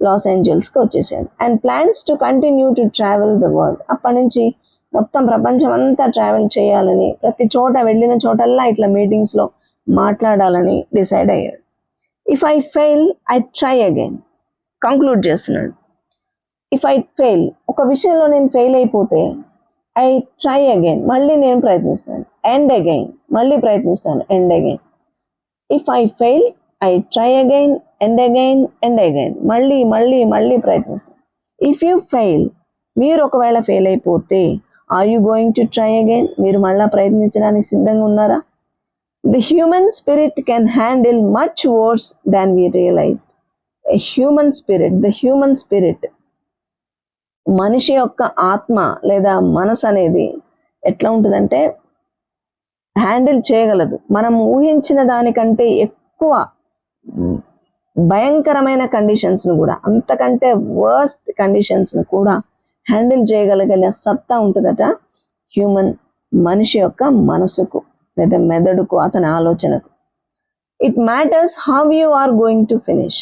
లాస్ ఏంజల్స్కి వచ్చేసాడు. And plans to continue to travel the world. అప్పటి నుంచి మొత్తం ప్రపంచం అంతా ట్రావెల్ చేయాలని, ప్రతి చోట వెళ్ళిన చోటల్లా ఇట్లా మీటింగ్స్లో మాట్లాడాలని డిసైడ్ అయ్యాడు. If I fail I try again. Conclude చేస్తున్నాడు. ఇఫ్ ఐ ఫెయిల్, ఒక విషయంలో నేను ఫెయిల్ అయిపోతే ఐ ట్రై అగైన్, మళ్ళీ నేను ప్రయత్నిస్తాను. ఎండ్ అగైన్, మళ్ళీ ప్రయత్నిస్తాను. End again. If I fail I try again, end again, end again, మళ్ళీ మళ్ళీ మళ్ళీ ప్రయత్నిస్తాను. ఇఫ్ యూ ఫెయిల్, మీరు ఒకవేళ ఫెయిల్ అయిపోతే are you going to try again, మీరు మళ్ళీ ప్రయత్నించడానికి సిద్ధంగా ఉన్నారా? The human spirit can handle much worse than we realised. Human spirit, మనిషి యొక్క ఆత్మ లేదా మనసు అనేది ఎట్లా ఉంటుందంటే హ్యాండిల్ చేయగలదు. మనం ఊహించిన దానికంటే ఎక్కువ భయంకరమైన కండిషన్స్ను కూడా, అంతకంటే వర్స్ట్ కండిషన్స్ను కూడా హ్యాండిల్ చేయగలిగిన సత్తా ఉంటుందట మనిషి యొక్క మనసుకు లేదా మెదడుకు, అతని ఆలోచనకు. It matters how you are going to finish.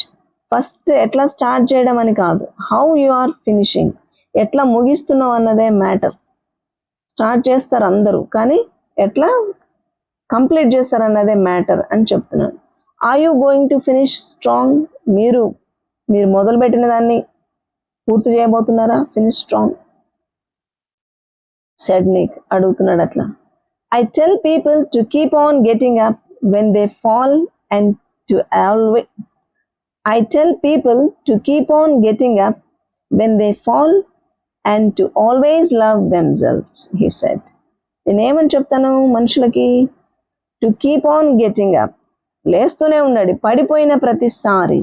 First ఎట్లా స్టార్ట్ చేయడం అని కాదు, హౌ యు ఆర్ ఫినిషింగ్, ఎట్లా ముగిస్తున్నావు అన్నదే మ్యాటర్. స్టార్ట్ చేస్తారు అందరూ, కానీ ఎట్లా కంప్లీట్ చేస్తారు అన్నదే మ్యాటర్ అని చెప్తున్నాను. Are you going to finish strong? మీరు మొదలుపెట్టిన దాన్ని పూర్తి చేయబోతున్నారా? Finish strong said Nick. అడుగుతున్నాడు అట్లా. I tell people to keep on getting up when they fall and to always I tell people to keep on getting up when they fall and to always love themselves, he said. నేనేమని చెప్తాను మనుషులకి? To keep on getting up, లేస్తూనే ఉండండి పడిపోయిన ప్రతిసారి.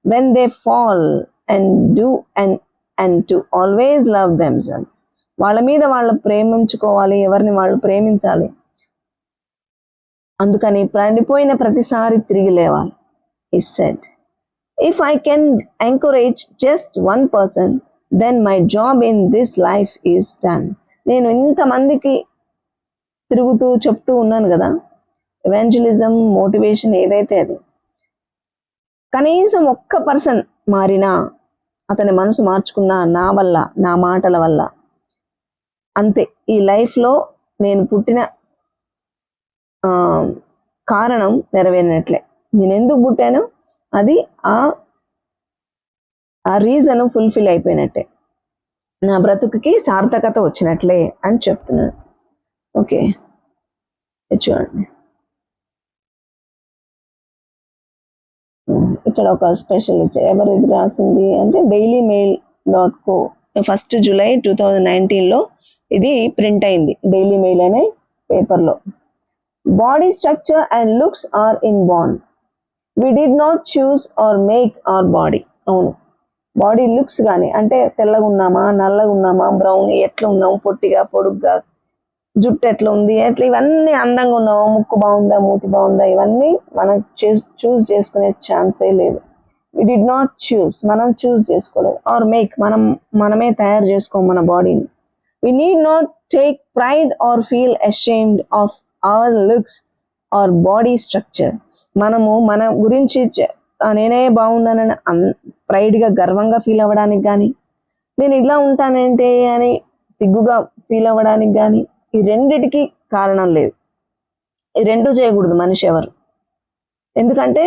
When they fall and do and to always love themselves, వాళ్ళ మీద వాళ్ళు ప్రేమించుకోవాలి, ఎవరిని వాళ్ళు ప్రేమించాలి. అందుకని పడిపోయిన ప్రతిసారి తిరిగి లేవాలి. he said, if I can encourage just one person, then my job in this life is done. నేను ఇంతమందికి తిరుగుతూ చెప్తూ ఉన్నాను కదా, ఎవాంజలిజం, మోటివేషన్ ఏదైతే అది, కనీసం ఒక్క పర్సన్ మారినా, అతని మనసు మార్చుకున్నా నా వల్ల, నా మాటల వల్ల, అంతే. ఈ లైఫ్లో నేను పుట్టిన కారణం నెరవేరినట్లే. నేను ఎందుకు పుట్టానో అది ఆ రీజన్ ఫుల్ఫిల్ అయిపోయినట్టే, నా బ్రతుకుకి సార్థకత వచ్చినట్లే అని చెప్తున్నాను. ఓకే, చూడండి ఇక్కడ ఒక స్పెషల్ ఇచ్చారు. ఎవరు ఇది రాసింది అంటే dailymail.co. 1 జూలై 2019లో ఇది ప్రింట్ అయింది, డైలీ మెయిల్ అనే పేపర్లో. Body structure and looks are inborn. We did not choose or make our body. అవును, బాడీ లుక్స్ కానీ అంటే తెల్లగా ఉన్నామా, నల్లగా ఉన్నామా, బ్రౌన్, ఎట్లా ఉన్నాము, పొట్టిగా, పొడుగ్గా, జుట్టు ఎట్లా ఉంది, ఎట్లా, ఇవన్నీ అందంగా ఉన్నాము, ముక్కు బాగుందా, మూతి బాగుందా, ఇవన్నీ మనం చూస్ చేసుకునే ఛాన్సే లేదు. వి డిడ్ నాట్ చూస్, మనం చూస్ చేసుకోలేదు. ఆర్ మేక్, మనమే తయారు చేసుకోము మన బాడీని. We need not take pride or feel ashamed of our looks or body structure. మనము మన గురించి నేనే బాగున్నానని ప్రైడ్గా, గర్వంగా ఫీల్ అవ్వడానికి కానీ, నేను ఇలా ఉంటానంటే అని సిగ్గుగా ఫీల్ అవ్వడానికి కానీ, ఈ రెండిటికి కారణం లేదు. ఈ రెండు చేయకూడదు మనిషి ఎవరు. ఎందుకంటే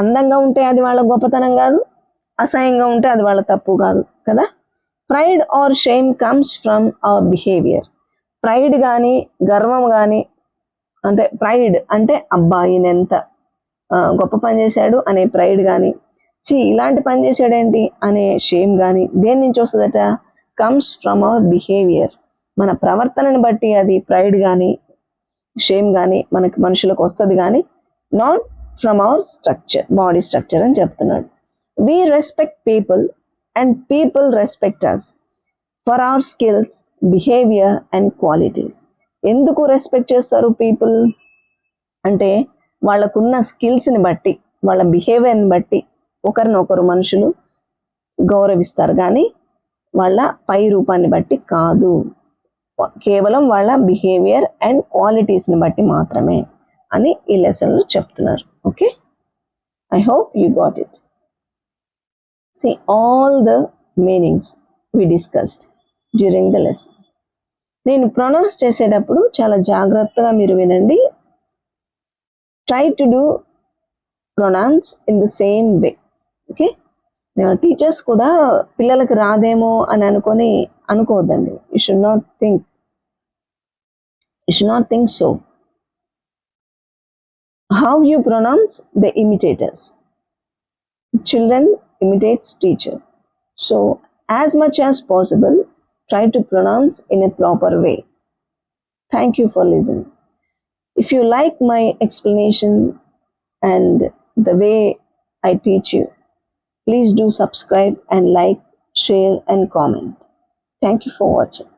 అందంగా ఉంటే అది వాళ్ళ గొప్పతనం కాదు, అసహ్యంగా ఉంటే అది వాళ్ళ తప్పు కాదు కదా. Pride or shame comes from our behaviour. Pride కానీ, గర్వం కానీ, అంటే ప్రైడ్ అంటే అబ్బా ఈయన ఎంత గొప్ప పని చేశాడు అనే ప్రైడ్ కానీ, ఇలాంటి పని చేశాడేంటి అనే షేమ్ కానీ దేని నుంచి వస్తుందట? Comes from our behaviour. మన ప్రవర్తనని బట్టి అది ప్రైడ్ కానీ, షేమ్ కానీ మనకి మనుషులకు వస్తుంది కానీ, not from our structure, body structure అని చెప్తున్నాడు. We respect people and people respect us for our skills, behaviour and qualities. ఎందుకు రెస్పెక్ట్ చేస్తారు పీపుల్ అంటే వాళ్ళకున్న స్కిల్స్ని బట్టి, వాళ్ళ బిహేవియర్ని బట్టి ఒకరినొకరు మనుషులు గౌరవిస్తారు కానీ వాళ్ళ పై రూపాన్ని బట్టి కాదు, కేవలం వాళ్ళ బిహేవియర్ అండ్ క్వాలిటీస్ని బట్టి మాత్రమే అని ఈ లెసన్లో చెప్తున్నారు. Okay, I hope you got it. See all the meanings we discussed during the lesson. నేను ప్రొనౌన్స్ చేసేటప్పుడు చాలా జాగ్రత్తగా మీరు వినండి. Try to do pronouns in the same way. Okay, teachers కూడా పిల్లలకి రాదేమో అని అనుకోవద్దండి. You should not think so. How you pronounce, they imitate us. Children imitates teacher. So as much as possible, try to pronounce in a proper way. Thank you for listening. If you like my explanation and the way I teach you, please do subscribe and like, share and comment. Thank you for watching.